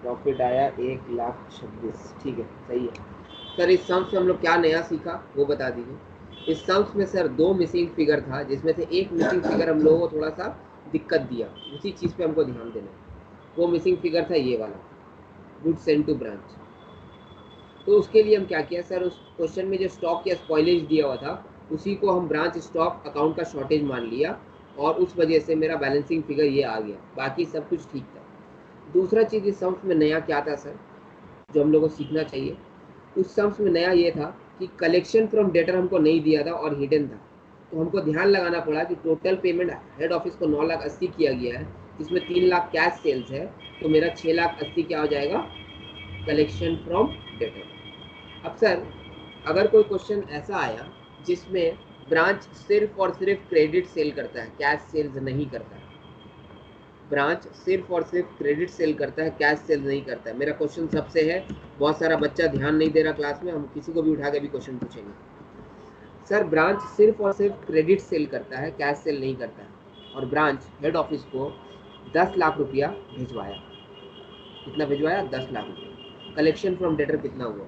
S1: प्रॉफिट आया 1,26,000, ठीक है सही है। सर इस सम्स में हम लोग क्या नया सीखा वो बता दीजिए। इस सम्स में सर दो मिसिंग फिगर था, जिसमें से एक मिसिंग फिगर हम लोगों को थोड़ा सा दिक्कत दिया, उसी चीज़ पे हमको ध्यान देना है। वो मिसिंग फिगर था ये वाला, गुड्स सेंड टू ब्रांच। तो उसके लिए हम क्या किया सर, उस क्वेश्चन में जो स्टॉक या स्पॉइलेज दिया हुआ था उसी को हम ब्रांच स्टॉक अकाउंट का शॉर्टेज मान लिया और उस वजह से मेरा बैलेंसिंग फिगर ये आ गया, बाकी सब कुछ ठीक था। दूसरा चीज़ इस सम्स में नया क्या था सर, जो हम लोगों को सीखना चाहिए, उस सम्स में नया ये था कि कलेक्शन फ्रॉम डेटर हमको नहीं दिया था और हिडन था। तो हमको ध्यान लगाना पड़ा कि टोटल पेमेंट हेड ऑफिस को 9,80,000 किया गया है, जिसमें 3 लाख कैश सेल्स है, तो मेरा 6,80,000 क्या हो जाएगा, कलेक्शन फ्रॉम डेटर। अब सर अगर कोई क्वेश्चन ऐसा आया जिसमें ब्रांच सिर्फ और सिर्फ क्रेडिट सेल करता है, कैश सेल्स नहीं करता है, ब्रांच सिर्फ और सिर्फ क्रेडिट सेल करता है, कैश सेल नहीं करता है, मेरा क्वेश्चन सबसे है, बहुत सारा बच्चा ध्यान नहीं दे रहा क्लास में, हम किसी को भी उठा के भी क्वेश्चन पूछेंगे। सर ब्रांच सिर्फ और सिर्फ क्रेडिट सेल करता है, कैश सेल नहीं करता है, और ब्रांच हेड ऑफिस को 10 लाख रुपया भिजवाया, कितना भिजवाया, 10 लाख रुपया, कलेक्शन फ्रॉम डेटर कितना हुआ,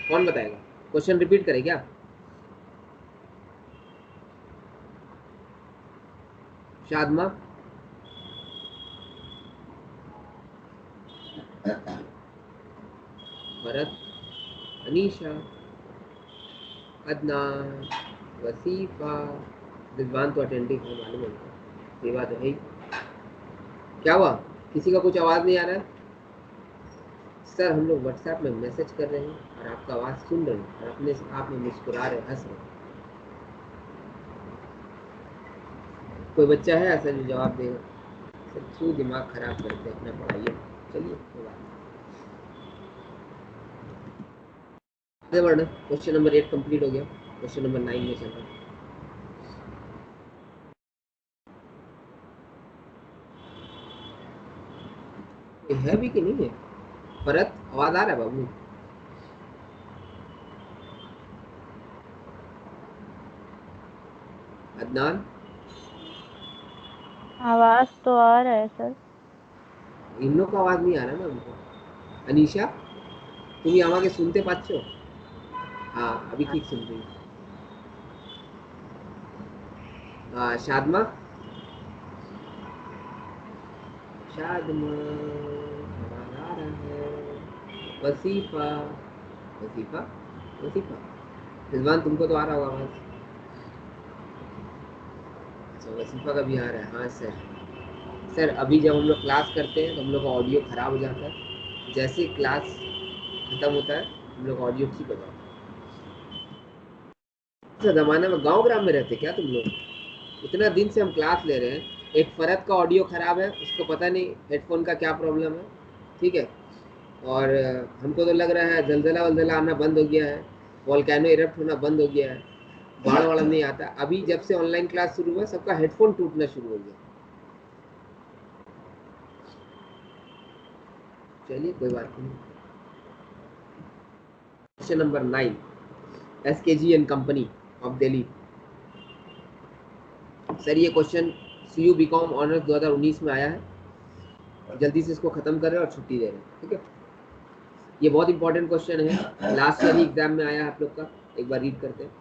S1: कौन बताएगा, क्वेश्चन रिपीट करे क्या, शादमा, भरत, अनीशा, अदनान, वसीफा, रिजवान तो अटेंडिंग है मालूम है, ये बात है। क्या हुआ, किसी का कुछ आवाज़ नहीं आ रहा है सर, हम लोग व्हाट्सएप में मैसेज कर रहे हैं और आपका आवाज़ सुन रहे हैं और अपने आप में मुस्कुरा रहे, हंस रहे। कोई बच्चा है ऐसा जो जवाब देगा, सर क्यों दिमाग खराब करते अपना पढ़ाइए, चलिए कोई बात नहीं, बढ़ना। क्वेश्चन नंबर 8 कंप्लीट हो गया, क्वेश्चन नंबर 9 में चल रहा है। है भी कि नहीं है, भरत आवाज आ रहा है बाबू, अदनान,
S2: आवाज तो आ रहा है सर।
S1: इन लोग का आवाज नहीं आ रहा ना हमको। अनीशा तुम आवाज़ सुनते पाচ্ছ, हाँ अभी ठीक सुन रही, हाँ शादमा, शादमा आवाज आ रहा है, वसीफा, वसीफा, वसीफा, रिजवान तुमको तो आ रहा होगा आवाज, अच्छा वसीफा का भी आ रहा है, हाँ सर। सर अभी जब हम लोग क्लास करते हैं तो हम लोग का ऑडियो ख़राब हो जाता है, जैसे क्लास ख़त्म होता है हम लोग ऑडियो ठीक हो जाता है। अच्छा ज़माने में गांव ग्राम में रहते क्या तुम लोग, इतना दिन से हम क्लास ले रहे हैं, एक फ़रत का ऑडियो ख़राब है, उसको पता नहीं हेडफोन का क्या प्रॉब्लम है, ठीक है, और हमको तो लग रहा है जलजला वलजला आना बंद हो गया है, वोल्केनो इरप्ट होना बंद हो गया है, बाढ़ वाढ़ नहीं आता। अभी जब से ऑनलाइन क्लास शुरू हुआ सबका हेडफोन टूटना शुरू हो गया। चलिए कोई बात नहीं। Question number 9, SKG and company of Delhi. Sir ये क्वेश्चन CU BCom ऑनर्स 2019 में आया है, जल्दी से इसको खत्म कर रहे हैं और छुट्टी दे रहे हैं, ठीक है। ये बहुत इंपॉर्टेंट क्वेश्चन है, लास्ट ईयर ही एग्जाम में आया है आप लोग का, एक बार रीड करते हैं।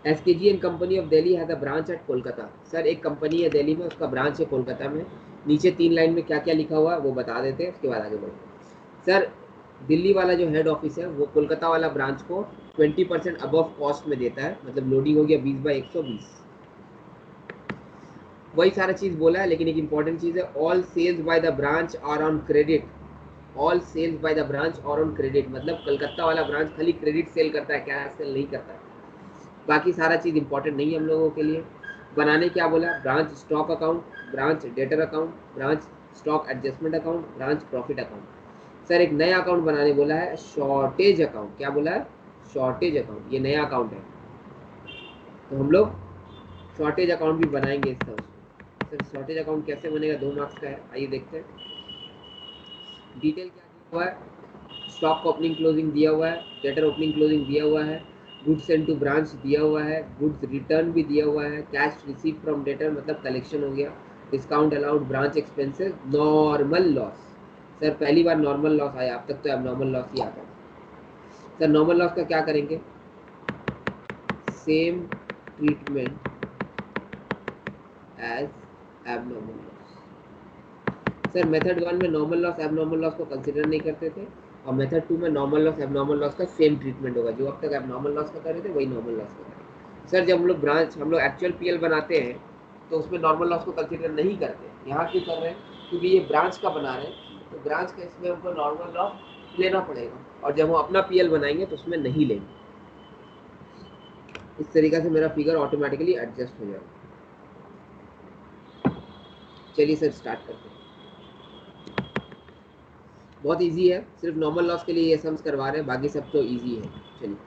S1: SKG and company of Delhi has a branch eight Kolkata. Sir एक कंपनी है दिल्ली में, उसका ब्रांच है कोलकाता में। नीचे 3 लाइन में क्या क्या लिखा हुआ है वो बता देते हैं, उसके बाद आगे बढ़ते हैं। सर दिल्ली वाला जो हेड ऑफिस है वो कोलकाता वाला ब्रांच को 20% अबव कॉस्ट में देता है, मतलब लोडिंग हो गया 20/120, वही सारा चीज़ बोला है, लेकिन एक इंपॉर्टेंट चीज़ है, all sales by the branch are on credit, all sales by the branch और ऑन क्रेडिट, मतलब कलकत्ता वाला ब्रांच खाली क्रेडिट सेल करता है, कैश सेल नहीं करता है। बाकी सारा चीज़ इंपॉर्टेंट नहीं है हम लोगों के लिए। बनाने क्या बोला, branch stock account, branch debtor account, branch stock adjustment account, branch profit account. Sir एक नया अकाउंट बनाने बोला है, शॉर्टेज अकाउंट। क्या बोला है, शॉर्टेज अकाउंट, ये नया अकाउंट है, तो हम लोग शॉर्टेज अकाउंट भी बनाएंगे इस तरह। सर शॉर्टेज अकाउंट कैसे बनेगा, 2 मार्क्स का है, आइए देखते हैं। डिटेल क्या दिया हुआ है, स्टॉक ओपनिंग क्लोजिंग दिया हुआ है, डेटर ओपनिंग क्लोजिंग दिया हुआ है, गुड्स सेंड टू ब्रांच दिया हुआ है, गुड्स रिटर्न भी दिया हुआ है, कैश रिसीव फ्रॉम डेटर मतलब कलेक्शन हो गया, discount allowed branch expenses, normal loss. Sir पहली बार नॉर्मल लॉस आया, अब तक तो एबनॉर्मल लॉस ही आता है। सर नॉर्मल लॉस का क्या करेंगे, same treatment as abnormal loss. Sir method 1 में नॉर्मल लॉस एबनॉर्मल लॉस को कंसिडर नहीं करते थे, और मेथड 2 में नॉर्मल लॉस एबनॉर्मल लॉस का सेम ट्रीटमेंट होगा, जो अब तक एबनॉर्मल लॉस का कर रहे थे वही नॉर्मल लॉस का करेंगे। सर जब हम लोग एक्चुअल पीएल बनाते हैं तो उसमें नॉर्मल लॉस को कंसिडर नहीं करते, यहाँ क्यों कर रहे हैं, क्योंकि ये ब्रांच का बना रहे हैं, तो ब्रांच का इसमें हमको नॉर्मल लॉस लेना पड़ेगा, और जब हम अपना पीएल बनाएंगे तो उसमें नहीं लेंगे। इस तरीके से मेरा फिगर ऑटोमेटिकली एडजस्ट हो जाएगा। चलिए सर स्टार्ट करते हैं। बहुत इजी है, सिर्फ नॉर्मल लॉस के लिए ये सम्स करवा रहे हैं, बाकी सब तो इजी है। चलिए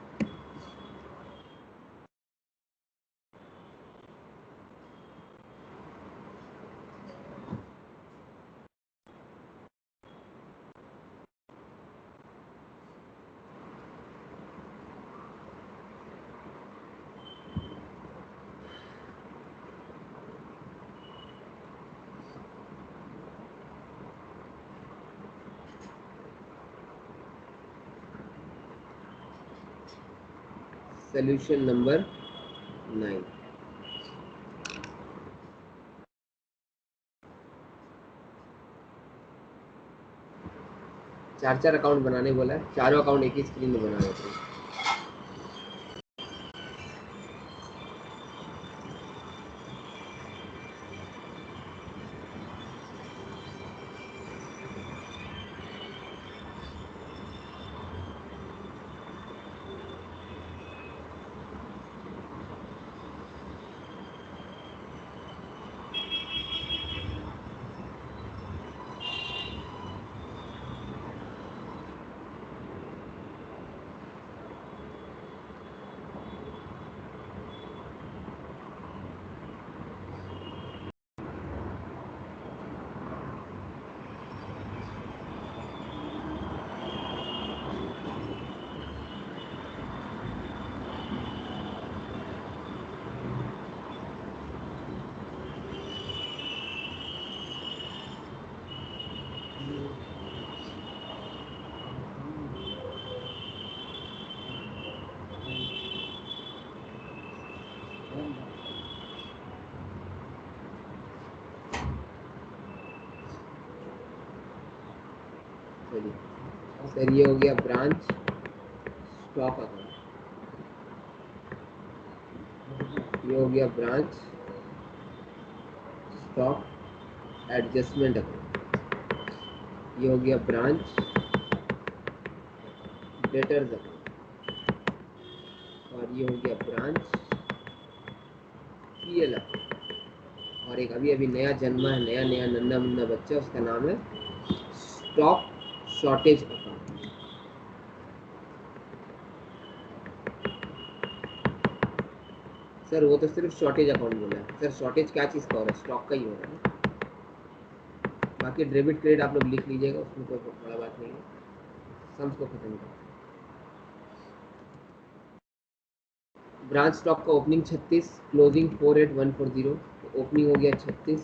S1: सोल्यूशन नंबर 9। चार अकाउंट बनाने बोला है, चारों अकाउंट एक ही स्क्रीन में बना देते हैं। सर ये हो गया ब्रांच स्टॉक अकाउंट, ये हो गया ब्रांच स्टॉक एडजस्टमेंट अकाउंट, ये हो गया ब्रांच डेटर्स अकाउंट, और ये हो गया ब्रांच पीएल अकाउंट, और एक अभी अभी नया जन्मा है, नया नया नन्ना मुन्ना बच्चा, उसका नाम है स्टॉक शॉर्टेज अकाउंट। सर वो तो सिर्फ शॉर्टेज अकाउंट बोला है सर, शॉर्टेज क्या चीज़ का हो रहा है, स्टॉक का ही हो रहा है। बाकी डेबिट क्रेडिट आप लोग लिख लीजिएगा, उसमें कोई बड़ा बात नहीं है, सम्स को खत्म कर। ब्रांच स्टॉक का ओपनिंग 36, क्लोजिंग 48140, तो ओपनिंग हो गया 36,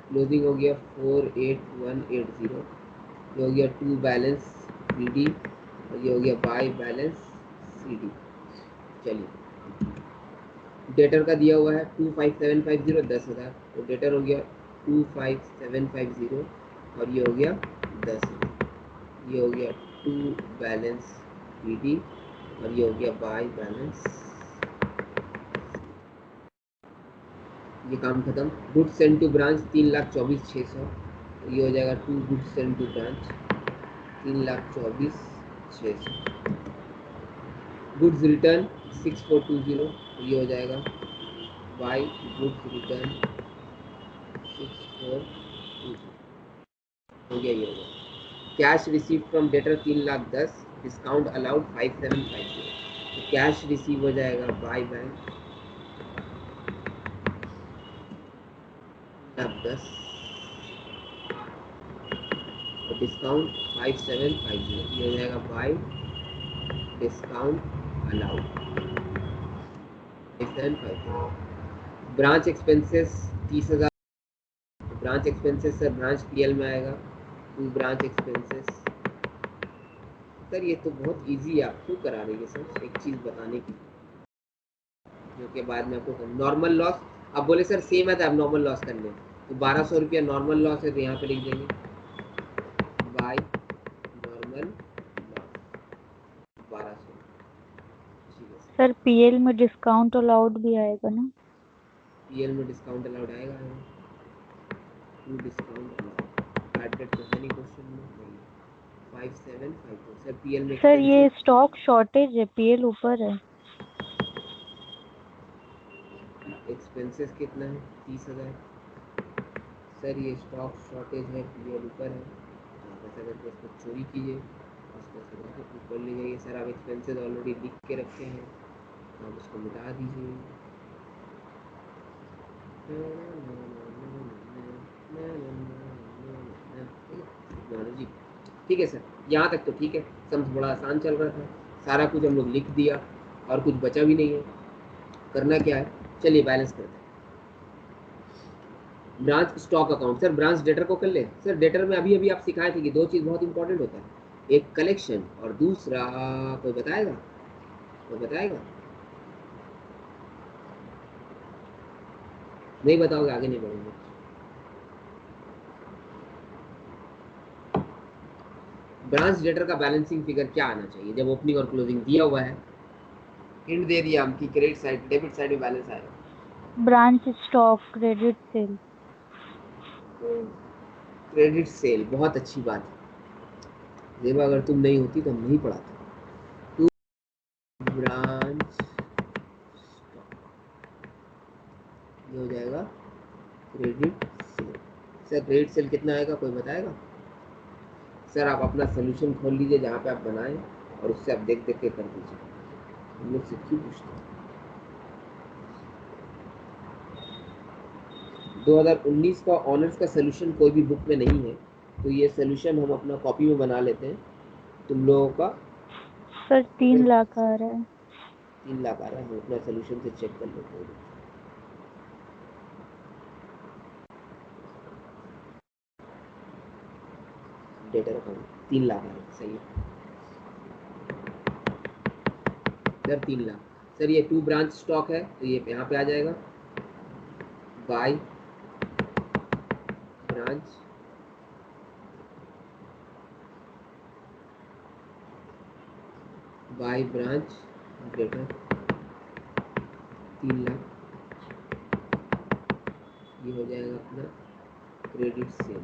S1: क्लोजिंग हो गया 48180, ये हो गया टू बैलेंस BD, और ये हो गया बाय बैलेंस CD। चलिए डेटर का दिया हुआ है 25750 10,000, तो डेटर हो गया 25750, और ये हो गया 10,000, ये हो गया टू बैलेंस BD, और ये हो गया बाय बैलेंस, ये काम खत्म। गुड्स सेंड टू ब्रांच 3,24,600, तो ये हो जाएगा to goods send to branch 3,24,600। Goods return 6420, तो ये हो जाएगा बाय गुड्स रिटर्न 6420, हो गया, ये हो गया। Cash receive from debtor 3,10,000, discount allowed 5750, तो कैश रिसीव हो जाएगा बाय बैंक 10, और डिस्काउंट 5750, ये हो जाएगा bye discount allowed 5750। Branch expenses 30,000, branch expenses sir branch PL में आएगा, टू ब्रांच एक्सपेंसेस। सर ये तो बहुत इजी है, आप क्यों करा रही है सर, एक चीज़ बताने की, जो कि बाद में आपको नॉर्मल लॉस अब बोले सर सेम है तो एबनॉर्मल लॉस कर ले, तो 1200 रुपया नॉर्मल लॉस है, तो यहाँ पे लिख देंगे बाय नॉर्मल लॉस 1200। ठीक है
S2: सर पीएल में डिस्काउंट अलाउड भी आएगा ना?
S1: पीएल में डिस्काउंट अलाउड आएगा, टू डिस्काउंट अलाउड एडेड तो है नहीं क्वेश्चन में, नहीं 5754 सर पीएल में
S2: सर ये
S1: एक्सपेंसेस
S2: स्टॉक शॉर्टेज है, पीएल ऊपर है।
S1: एक्सपेंसेस कितना है 30,000 सर, ये स्टॉक शॉर्टेज है, पीएल ऊपर है, आप ऐसा करके इसको चोरी कीजिए, इसको ऐसा करके ऊपर ले जाइए सर, आप एक्सपेंसेस ऑलरेडी लिख के रखे हैं, आप उसको मिटा दीजिए। टेक्नोलॉजी, ठीक है सर, यहाँ तक तो ठीक है, समझ बड़ा आसान चल रहा था, सारा कुछ हम लोग लिख दिया और कुछ बचा भी नहीं है, करना क्या है, चलिए बैलेंस करते हैं। Branch stock account, sir branch debtor को कर ले, सर डेटर में अभी अभी आप सिखाए थे कि दो चीज़ बहुत इंपॉर्टेंट होता है, एक कलेक्शन और दूसरा कोई बताएगा, कोई बताएगा? नहीं बताओगे आगे नहीं बढ़ेंगे। ब्रांच डेटर का बैलेंसिंग फिगर क्या आना चाहिए जब ओपनिंग और क्लोजिंग दिया हुआ है, हिंट दे दिया हम कि क्रेडिट साइड डेबिट साइड में बैलेंस आएगा।
S2: Branch stock credit sale.
S1: Credit sale, बहुत अच्छी बात है देवा, अगर तुम नहीं होती तो हम नहीं पढ़ाते। टू ब्रांच ये हो जाएगा credit sale. Sir credit sale कितना आएगा कोई बताएगा? सर आप अपना सोल्यूशन खोल लीजिए जहाँ पे आप बनाएं और उससे आप देख देख के कर दीजिए, हम लोग से क्यों पूछते हैं। 2019 का ऑनर्स का सोल्यूशन कोई भी बुक में नहीं है, तो ये सोल्यूशन हम अपना कॉपी में बना लेते हैं, तुम लोगों का
S2: सर 3 लाख आ रहा है।
S1: 3 लाख आ रहा है, हम अपना सोल्यूशन से चेक कर लेते हैं। डेटा अकाउंट 3 लाख आ रहा है, सही है सर 3 लाख। सर ये 2 ब्रांच स्टॉक है तो ये यहाँ पे आ जाएगा बाय ब्रांच डेटा 3 लाख, ये हो जाएगा अपना क्रेडिट सेल।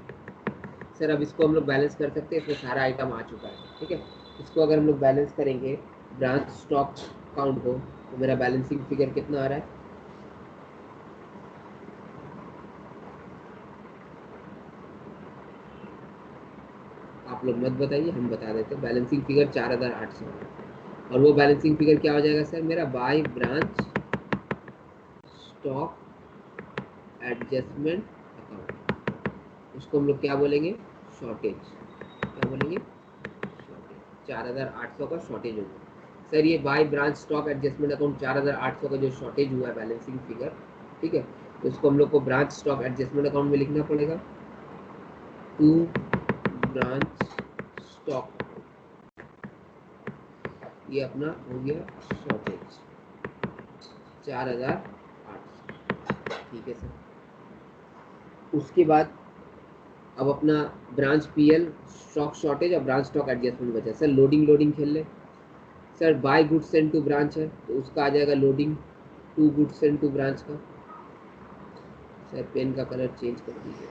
S1: सर अब इसको हम लोग बैलेंस कर सकते हैं, इसमें सारा आइटम आ चुका है, ठीक है, इसको अगर हम लोग बैलेंस करेंगे ब्रांच स्टॉक अकाउंट को, तो मेरा बैलेंसिंग फिगर कितना आ रहा है? आप लोग मत बताइए, हम बता देते हैं, बैलेंसिंग फिगर 4800 और वो बैलेंसिंग फिगर क्या हो जाएगा सर मेरा? By branch stock adjustment account, उसको हम लोग क्या बोलेंगे? शॉर्टेज, क्या बोलेंगे? शॉर्टेज, 4800 का शॉर्टेज होगा। सर ये by branch stock adjustment account 4800 का जो शॉर्टेज हुआ है बैलेंसिंग फिगर, ठीक है, तो उसको हम लोग को ब्रांच स्टॉक एडजस्टमेंट अकाउंट में लिखना पड़ेगा, टू ब्रांच स्टॉक, ये अपना हो गया शॉर्टेज 4800, ठीक है सर। उसके बाद अब अपना ब्रांच पीएल स्टॉक शॉर्टेज और ब्रांच स्टॉक एडजस्टमेंट बचा। सर लोडिंग खेल ले, sir by goods send to branch है तो उसका आ जाएगा loading to goods send to branch का। सर पेन का कलर चेंज कर दीजिए,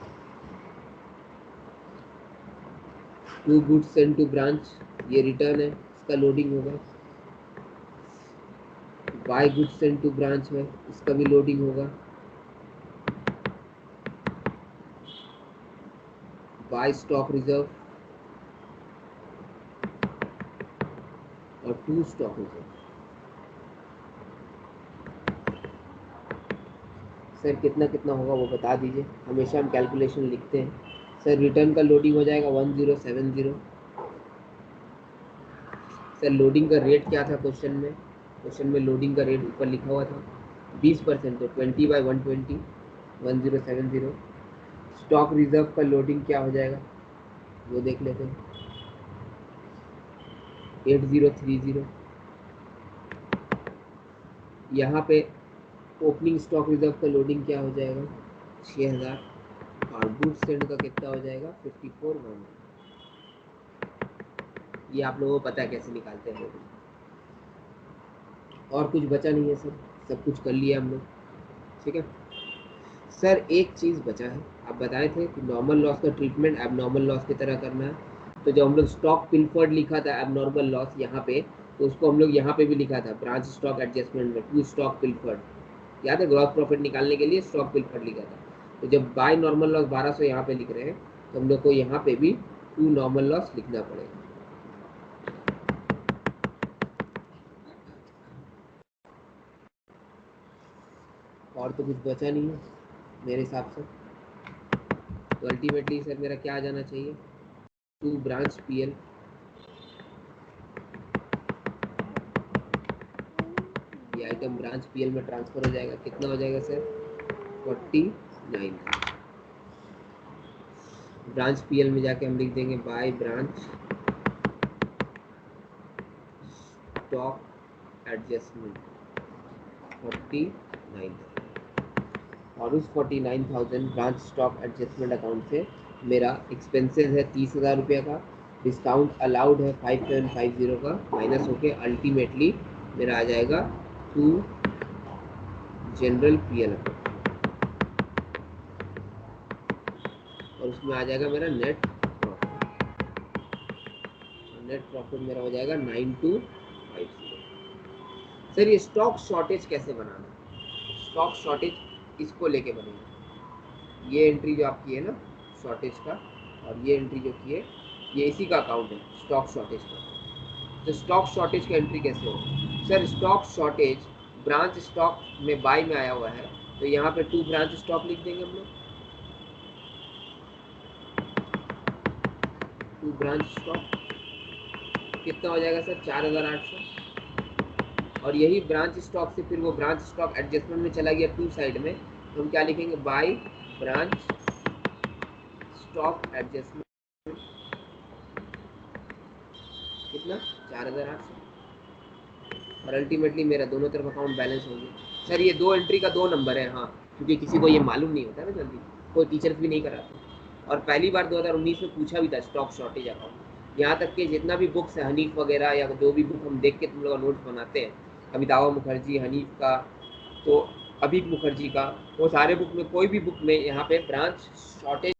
S1: to goods send to branch ये रिटर्न है, इसका लोडिंग होगा। By goods send to branch है, इसका भी लोडिंग होगा। बाय स्टॉक रिजर्व और टू स्टॉक रिजर्व। सर कितना कितना होगा वो बता दीजिए, हमेशा हम कैलकुलेशन लिखते हैं। सर रिटर्न का लोडिंग हो जाएगा 1070। सर लोडिंग का रेट क्या था क्वेश्चन में? क्वेश्चन में लोडिंग का रेट ऊपर लिखा हुआ था 20%, तो 20/120 1070। स्टॉक रिजर्व का लोडिंग क्या हो जाएगा वो देख लेते हैं, 8030। यहाँ पे ओपनिंग स्टॉक रिजर्व का लोडिंग क्या हो जाएगा 6000 और गुड सेंड का कितना हो जाएगा 54,100। ये आप लोगों को पता है कैसे निकालते हैं लोग। और कुछ बचा नहीं है सर, सब कुछ कर लिया हम लोग, ठीक है सर। एक चीज़ बचा है, आप बताए थे कि नॉर्मल लॉस का ट्रीटमेंट एबनॉर्मल लॉस की तरह करना है। तो जब हम लोग स्टॉक पिलफर्ड लिखा था एबनॉर्मल लॉस यहाँ पे, तो उसको हम लोग यहाँ पे भी लिखा था ब्रांच स्टॉक एडजस्टमेंट में टू स्टॉक पिलफर्ड, याद है ग्रॉस प्रॉफिट निकालने के लिए स्टॉक पिलफर्ड लिखा था। तो जब बाय नॉर्मल लॉस 1200 यहाँ पे लिख रहे हैं, तो हम लोग को यहाँ पे भी टू नॉर्मल लॉस लिखना पड़ेगा। और तो कुछ बचा नहीं है मेरे हिसाब से। तो अल्टीमेटली सर मेरा क्या आ जाना चाहिए, टू ब्रांच पीएल, ये आइटम ब्रांच पीएल में ट्रांसफर हो जाएगा। कितना हो जाएगा सर 49। ब्रांच पीएल में जाके हम लिख देंगे बाय ब्रांच स्टॉक एडजस्टमेंट 49,000, और उस 49,000 ब्रांच स्टॉक एडजस्टमेंट अकाउंट से मेरा एक्सपेंसेस है 30,000 रुपये का, डिस्काउंट अलाउड है 5750 का, माइनस होके अल्टीमेटली मेरा आ जाएगा टू जनरल पीएल अकाउंट, और उसमें आ जाएगा मेरा नेट प्रॉफिट। नेट प्रॉफिट मेरा हो जाएगा 9250। सर ये स्टॉक शॉर्टेज कैसे बनाना है, स्टॉक शॉर्टेज इसको लेके बनेगा। ये एंट्री जो आपकी है ना शॉर्टेज का, और ये एंट्री जो की है ये इसी का अकाउंट है स्टॉक शॉर्टेज का। तो स्टॉक शॉर्टेज का एंट्री कैसे हो sir, stock shortage branch stock में बाय में आया हुआ है, तो यहाँ पे टू ब्रांच स्टॉक लिख देंगे हम लोग, टू ब्रांच स्टॉक कितना हो जाएगा सर 4800। और यही ब्रांच स्टॉक से फिर वो ब्रांच स्टॉक एडजस्टमेंट में चला गया टू साइड में, तो हम क्या लिखेंगे बाय ब्रांच स्टॉक एडजस्टमेंट कितना 4800, और अल्टीमेटली मेरा दोनों तरफ अकाउंट बैलेंस हो गया। सर ये दो एंट्री का दो नंबर है, हाँ क्योंकि किसी को ये मालूम नहीं होता ना जल्दी, कोई टीचर्स भी नहीं कराते, और पहली बार 2019 में पूछा भी था स्टॉक शॉर्टेज अकाउंट। यहाँ तक कि जितना भी बुक्स है हनीफ वगैरह या जो भी बुक हम देख के तुम लोग नोट्स बनाते हैं, अमिताभ मुखर्जी हनीफ का, तो अभिक मुखर्जी का, वो सारे बुक में कोई भी बुक में यहाँ पे ब्रांच शॉर्टेज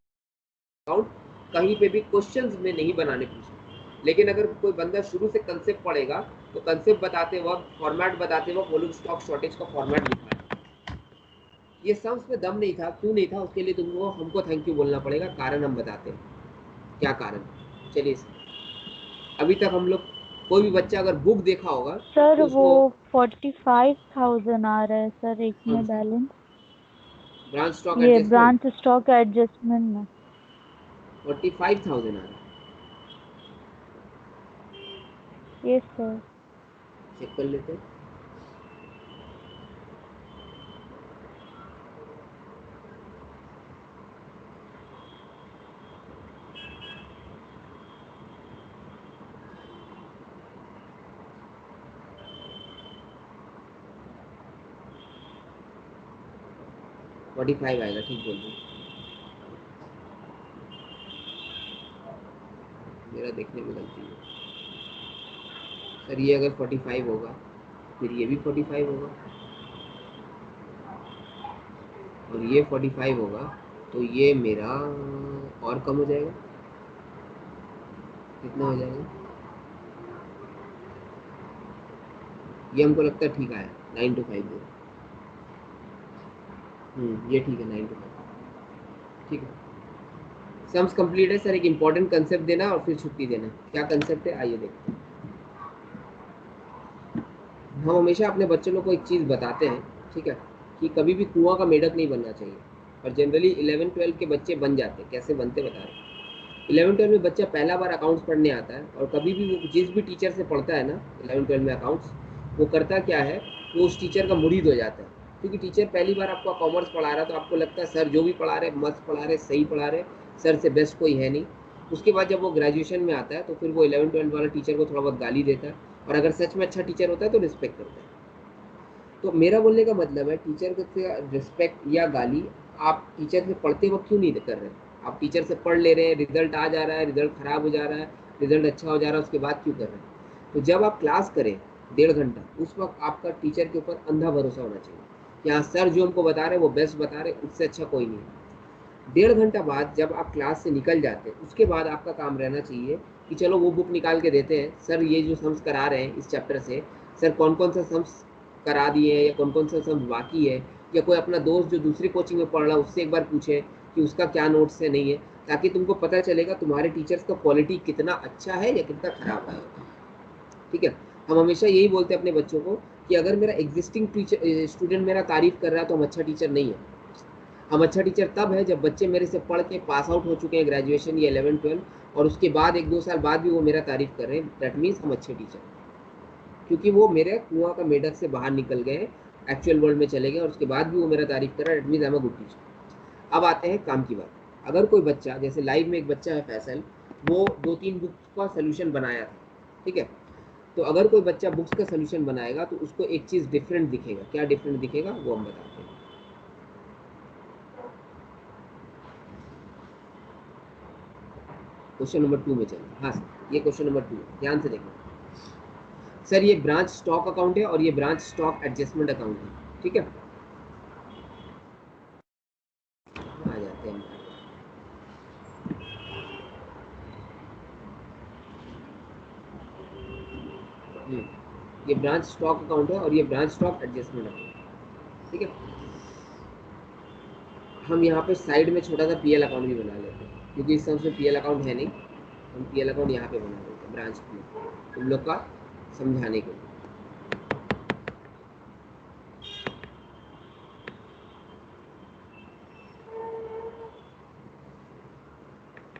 S1: अकाउंट कहीं पे भी क्वेश्चंस में नहीं बनाने पूछे। लेकिन अगर कोई बंदा शुरू से कंसेप्ट पढ़ेगा तो कंसेप्ट बताते वक्त फॉर्मेट बताते वक्त वो लोग स्टॉक शॉर्टेज का फॉर्मेट लिखा है। ये सम्स में दम नहीं था, क्यों नहीं था उसके लिए तुमको हमको थैंक यू बोलना पड़ेगा, कारण हम बताते हैं क्या कारण। चलिए अभी तक हम लोग कोई भी बच्चा अगर बुक देखा होगा
S2: सर
S1: तो
S2: वो
S1: उसको
S2: 45,000 आ रहा है सर एक में बैलेंस,
S1: ब्रांच स्टॉक
S2: ये
S1: एडजस्टमेंट
S2: ब्रांच स्टॉक एडजस्टमेंट में।
S1: 45,000 आ रहा है,
S2: यस सर।
S1: चेक कर लेते हैं। फोर्टी फाइव आएगा, ठीक बोल रही, मेरा देखने में गलती है सर। ये अगर 45 होगा फिर ये भी 45 होगा, और ये 45 होगा, तो ये मेरा और कम हो जाएगा, कितना हो जाएगा, ये हमको लगता है ठीक आया 925। ये ठीक है 925, ठीक है। सम्स कंप्लीट है सर। एक इंपॉर्टेंट कंसेप्ट देना और फिर छुट्टी देना। क्या कंसेप्ट है आइए देखते हैं। हम हमेशा अपने बच्चों लोग को एक चीज़ बताते हैं, ठीक है, कि कभी भी कुआं का मेढक नहीं बनना चाहिए, और जनरली 11-12 के बच्चे बन जाते हैं। कैसे बनते बता रहे हैं। 11-12 में बच्चा पहला बार अकाउंट्स पढ़ने आता है, और कभी भी वो जिस भी टीचर से पढ़ता है ना 11-12 में अकाउंट्स, वो करता क्या है, वो उस टीचर का मुरीद हो जाता है। क्योंकि टीचर पहली बार आपको कॉमर्स पढ़ा रहा है तो आपको लगता है सर जो भी पढ़ा रहे मस्त पढ़ा रहे, सही पढ़ा रहे, सर से बेस्ट कोई है नहीं। उसके बाद जब वो ग्रेजुएशन में आता है तो फिर वो 11-12 वाला टीचर को थोड़ा बहुत गाली देता है, और अगर सच में अच्छा टीचर होता है तो रिस्पेक्ट करता है। तो मेरा बोलने का मतलब है टीचर से रिस्पेक्ट या गाली आप टीचर से पढ़ते वक्त क्यों नहीं कर रहे? आप टीचर से पढ़ ले रहे हैं, रिजल्ट आ जा रहा है, रिजल्ट खराब हो जा रहा है, रिजल्ट अच्छा हो जा रहा है, उसके बाद क्यों कर रहे हैं? तो जब आप क्लास करें 1.5 घंटा, उस वक्त आपका टीचर के ऊपर अंधा भरोसा होना चाहिए कि हाँ सर जो हमको बता रहे हैं वो बेस्ट बता रहे हैं, उससे अच्छा कोई नहीं है। 1.5 घंटा बाद जब आप क्लास से निकल जाते हैं, उसके बाद आपका काम रहना चाहिए कि चलो वो बुक निकाल के देते हैं, सर ये जो सम्स करा रहे हैं इस चैप्टर से, सर कौन कौन सा सम्स करा दिए हैं या कौन कौन सा सम्स बाकी है, या कोई अपना दोस्त जो दूसरी कोचिंग में पढ़ रहा है उससे एक बार पूछे कि उसका क्या नोट्स है नहीं है, ताकि तुमको पता चलेगा तुम्हारे टीचर्स का क्वालिटी कितना अच्छा है या कितना खराब है। ठीक है, हम हमेशा यही बोलते हैं अपने बच्चों को कि अगर मेरा एग्जिस्टिंग टीचर स्टूडेंट मेरा तारीफ कर रहा है तो हम अच्छा टीचर नहीं है। हम अच्छा टीचर तब है जब बच्चे मेरे से पढ़ के पास आउट हो चुके हैं ग्रेजुएशन या 11-12, और उसके बाद 1-2 साल बाद भी वो मेरा तारीफ कर रहे हैं, दैट मीन्स हम अच्छे टीचर हैं, क्योंकि वो मेरे कुआं का मेढक से बाहर निकल गए, एक्चुअल वर्ल्ड में चले गए, और उसके बाद भी वो मेरा तारीफ कर रहा है, that means I am a good teacher. अब आते हैं काम की बात। अगर कोई बच्चा, जैसे लाइव में एक बच्चा है फैसल, वो 2-3 बुक्स का सोल्यूशन बनाया था, ठीक है, तो अगर कोई बच्चा बुक्स का सोल्यूशन बनाएगा तो उसको एक चीज़ डिफरेंट दिखेगा। क्या डिफरेंट दिखेगा वो हम बताते हैं। क्वेश्चन नंबर 2 में चलते हैं। हाँ सर, ये क्वेश्चन नंबर 2 ध्यान से देखना सर। ये ब्रांच स्टॉक अकाउंट है और ये ब्रांच स्टॉक एडजस्टमेंट अकाउंट है, ठीक है। आ जाते हैं ये ब्रांच स्टॉक अकाउंट है और ये ब्रांच स्टॉक एडजस्टमेंट अकाउंट, ठीक है। हम यहाँ पे साइड में छोटा सा पीएल अकाउंट भी बना लेते हैं, क्योंकि इस समय पीएल अकाउंट है नहीं, हम पीएल अकाउंट यहाँ पे बना देते हैं ब्रांच में, तुम लोग का समझाने के लिए।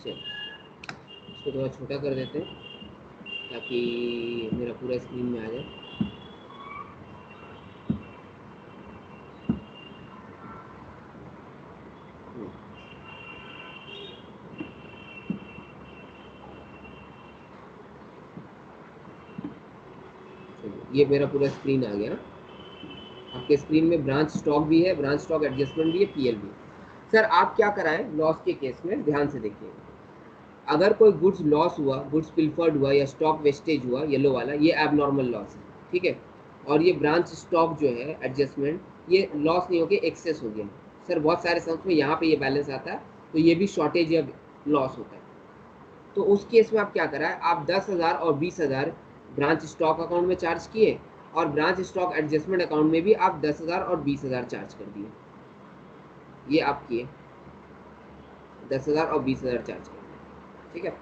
S1: चलो इसको थोड़ा छोटा कर देते हैं ताकि मेरा पूरा स्क्रीन में आ जाए। ये मेरा पूरा स्क्रीन आ गया। आपके स्क्रीन में ब्रांच स्टॉक भी है, ब्रांच स्टॉक एडजस्टमेंट भी है, पीएल भी है। सर आप क्या कराएं लॉस के केस में, ध्यान से देखिए। अगर कोई गुड्स लॉस हुआ, गुड्स पिल्फर्ड हुआ या स्टॉक वेस्टेज हुआ, येलो वाला, ये एबनॉर्मल लॉस है, ठीक है। और ये ब्रांच स्टॉक जो है एडजस्टमेंट, ये लॉस नहीं हो गया, एक्सेस हो गया। सर बहुत सारे सम्स में यहाँ पे ये बैलेंस आता है, तो ये भी शॉर्टेज या लॉस होता है। तो उस केस में आप क्या कराएं, आप 10,000 और 20,000 ब्रांच स्टॉक अकाउंट में चार्ज किए, और ब्रांच स्टॉक एडजस्टमेंट अकाउंट में भी आप 10,000 और 20,000 चार्ज कर दिए। ये आप किए 10,000 और 20,000 चार्ज कर दिए, ठीक है।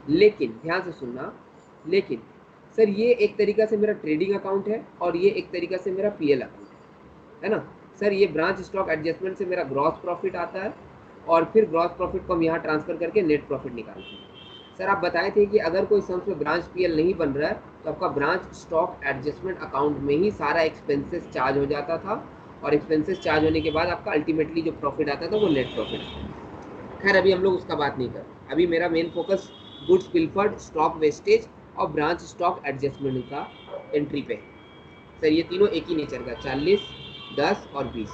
S1: लेकिन ध्यान से सुनना, लेकिन सर ये एक तरीका से मेरा ट्रेडिंग अकाउंट है और ये एक तरीका से मेरा पीएल अकाउंट है ना। सर ये ब्रांच स्टॉक एडजस्टमेंट से मेरा ग्रॉस प्रॉफिट आता है, और फिर ग्रॉस प्रॉफिट को हम यहाँ ट्रांसफर करके नेट प्रॉफिट निकालते हैं। सर आप बताए थे कि अगर कोई सम्स में ब्रांच पीएल नहीं बन रहा है तो आपका ब्रांच स्टॉक एडजस्टमेंट अकाउंट में ही सारा एक्सपेंसेस चार्ज हो जाता था, और एक्सपेंसेस चार्ज होने के बाद आपका अल्टीमेटली जो प्रॉफिट आता था वो नेट प्रॉफिट आता है। खैर अभी हम लोग उसका बात नहीं कर रहे, अभी मेरा main focus goods pilfered, stock wastage और ब्रांच स्टॉक एडजस्टमेंट का एंट्री पे। सर ये तीनों एक ही नेचर का, 40, 10 और 20।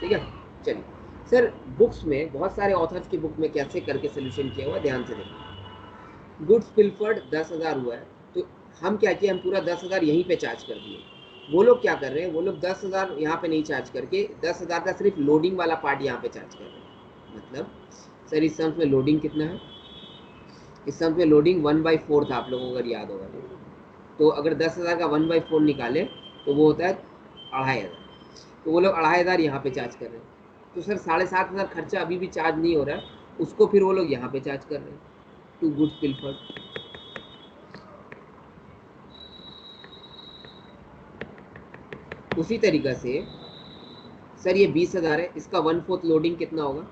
S1: ठीक है, चलिए। सर बुक्स में बहुत सारे ऑथर्स की बुक में कैसे करके सोल्यूशन किया हुआ, ध्यान से देखिए। गुड्स पिल्फर्ड 10,000 हुआ है, तो हम क्या किए, हम पूरा 10,000 यहीं पे चार्ज कर दिए। वो लोग क्या कर रहे हैं, वो लोग 10,000 यहाँ पे नहीं चार्ज करके 10,000 का सिर्फ लोडिंग वाला पार्ट यहाँ पे चार्ज कर रहे हैं। मतलब सर इस सम्स में लोडिंग कितना है, इस सम्स में लोडिंग 1/4 था, आप लोगों को अगर याद होगा तो अगर 10,000 का 1/4 निकाले तो वो होता है 2,500, तो वो लोग 2,500 यहाँ पे चार्ज कर रहे हैं। तो सर 7,500 खर्चा अभी भी चार्ज नहीं हो रहा है, उसको फिर वो लोग यहाँ पे चार्ज कर रहे हैं टू गुड्स पिल्फर्ड। उसी तरीका से सर ये 20,000 है, इसका 1/4 लोडिंग कितना होगा,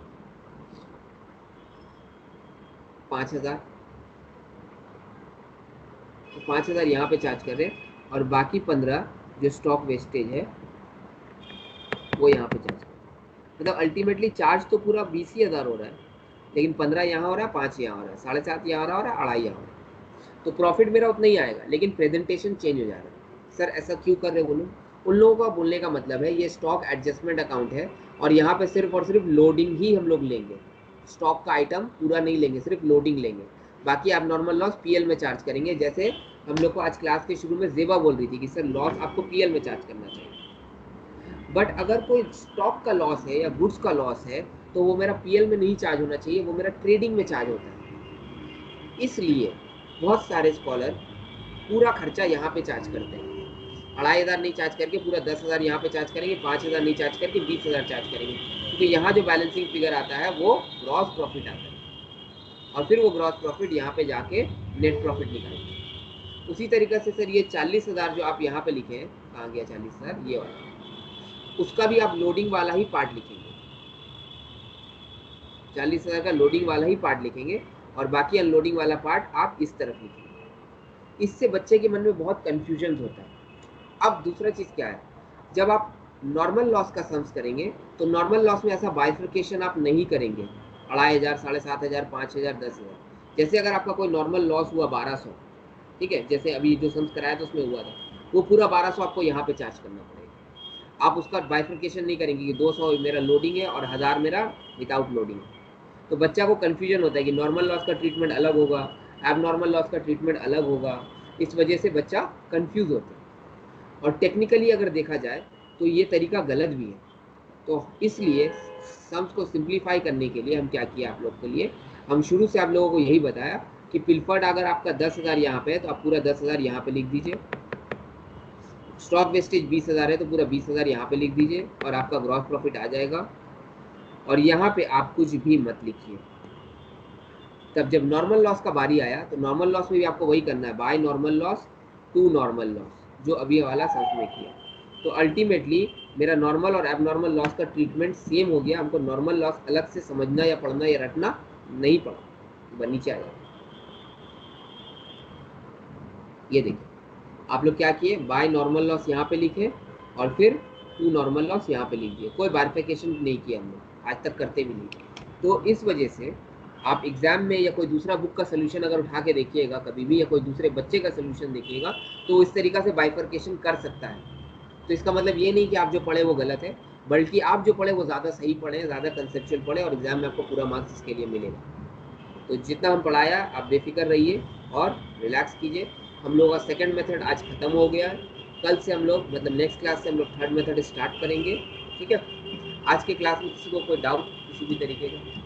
S1: 5,000। तो 5,000 यहाँ पे चार्ज कर रहे हैं, और बाकी 15 जो स्टॉक वेस्टेज है वो यहाँ पे चार्ज कर रहे हैं। मतलब अल्टीमेटली चार्ज तो पूरा 20,000 हो रहा है, लेकिन 15 यहाँ हो रहा है, 5 यहाँ हो रहा है, 7.5 यहाँ हो रहा है और 2.5 यहाँ हो रहा है। तो प्रॉफिट मेरा उतना ही आएगा, लेकिन प्रेजेंटेशन चेंज हो जाएगा। सर ऐसा क्यों कर रहे हो बोलो? उन लोगों का बोलने का मतलब है ये स्टॉक एडजस्टमेंट अकाउंट है और यहाँ पे सिर्फ और सिर्फ लोडिंग ही हम लोग लेंगे, स्टॉक का आइटम पूरा नहीं लेंगे, सिर्फ लोडिंग लेंगे, बाकी आप नॉर्मल लॉस पीएल में चार्ज करेंगे। जैसे हम लोग को आज क्लास के शुरू में जेबा बोल रही थी कि सर लॉस आपको पीएल में चार्ज करना चाहिए, बट अगर कोई स्टॉक का लॉस है या गुड्स का लॉस है तो वो मेरा पीएल में नहीं चार्ज होना चाहिए, वो मेरा ट्रेडिंग में चार्ज होता है। इसलिए बहुत सारे स्कॉलर पूरा खर्चा यहाँ पे चार्ज करते हैं, 2,500 नहीं चार्ज करके पूरा 10,000 यहाँ पे चार्ज करेंगे, 5,000 नहीं चार्ज करके 20,000 चार्ज करेंगे, क्योंकि यहाँ जो बैलेंसिंग फिगर आता है वो ग्रॉस प्रॉफिट आता है और फिर वो ग्रॉस प्रॉफिट यहाँ पे जाके नेट प्रॉफिट निकालेंगे। उसी तरीके से सर ये 40,000 जो आप यहाँ पे लिखे हैं, कहाँ गया 40,000, ये वाला, उसका भी आप लोडिंग वाला ही पार्ट लिखेंगे, 40,000 का लोडिंग वाला ही पार्ट लिखेंगे और बाकी अनलोडिंग वाला पार्ट आप इस तरफ लिखेंगे। इससे बच्चे के मन में बहुत कन्फ्यूजन होता है। अब दूसरा चीज़ क्या है, जब आप नॉर्मल लॉस का सम्स करेंगे तो नॉर्मल लॉस में ऐसा बाइफर्केशन आप नहीं करेंगे 2,500, 7,500, 5,000, 10,000। जैसे अगर आपका कोई नॉर्मल लॉस हुआ 1,200, ठीक है, जैसे अभी जो सम्स कराया था उसमें हुआ था, वो पूरा 1,200 आपको यहाँ पे चार्ज करना पड़ेगा। आप उसका बाइफर्केशन नहीं करेंगे कि 200 मेरा लोडिंग है और 1,000 मेरा विदाउट लोडिंग है। तो बच्चा को कन्फ्यूजन होता है कि नॉर्मल लॉस का ट्रीटमेंट अलग होगा, एबनॉर्मल लॉस का ट्रीटमेंट अलग होगा, इस वजह से बच्चा कन्फ्यूज होता है। और टेक्निकली अगर देखा जाए तो ये तरीका गलत भी है। तो इसलिए सम्स को सिंप्लीफाई करने के लिए हम क्या किया आप लोग के लिए, हम शुरू से आप लोगों को यही बताया कि पिलफर्ड अगर आपका 10,000 यहाँ पे है तो आप पूरा 10,000 यहाँ पे लिख दीजिए, स्टॉक वेस्टेज 20,000 है तो पूरा 20,000 यहाँ पे लिख दीजिए और आपका ग्रॉस प्रॉफिट आ जाएगा। और यहाँ पे आप कुछ भी मत लिखिए। तब जब नॉर्मल लॉस का बारी आया तो नॉर्मल लॉस में भी आपको वही करना है, by normal loss to normal loss, जो अभी वाला सम्स में किया। तो अल्टीमेटली मेरा नॉर्मल और एबनॉर्मल लॉस का ट्रीटमेंट सेम हो गया। हमको नॉर्मल लॉस अलग से समझना या पढ़ना या रटना नहीं पड़ा, नीचे आ जाए। ये देखिए आप लोग क्या किए, बाय नॉर्मल लॉस यहाँ पे लिखे और फिर टू नॉर्मल लॉस यहाँ पे लिख दिए, कोई बाइफर्केशन नहीं किया हम लोग, आज तक करते भी नहीं। तो इस वजह से आप एग्जाम में या कोई दूसरा बुक का सोल्यूशन अगर उठा के देखिएगा कभी भी, या कोई दूसरे बच्चे का सोल्यूशन देखिएगा तो इस तरीका से बाइफर्केशन कर सकता है। तो इसका मतलब ये नहीं कि आप जो पढ़े वो गलत है, बल्कि आप जो पढ़े वो ज़्यादा सही पढ़े, ज़्यादा कंसेप्चुअल पढ़े और एग्जाम में आपको पूरा मार्क्स इसके लिए मिलेगा। तो जितना हम पढ़ाया आप बेफिक्र रहिए और रिलैक्स कीजिए। हम लोग का सेकंड मेथड आज खत्म हो गया है, कल से हम लोग मतलब नेक्स्ट क्लास से हम लोग थर्ड मेथड स्टार्ट करेंगे, ठीक है। आज के क्लास में किसी को कोई डाउट किसी भी तरीके का?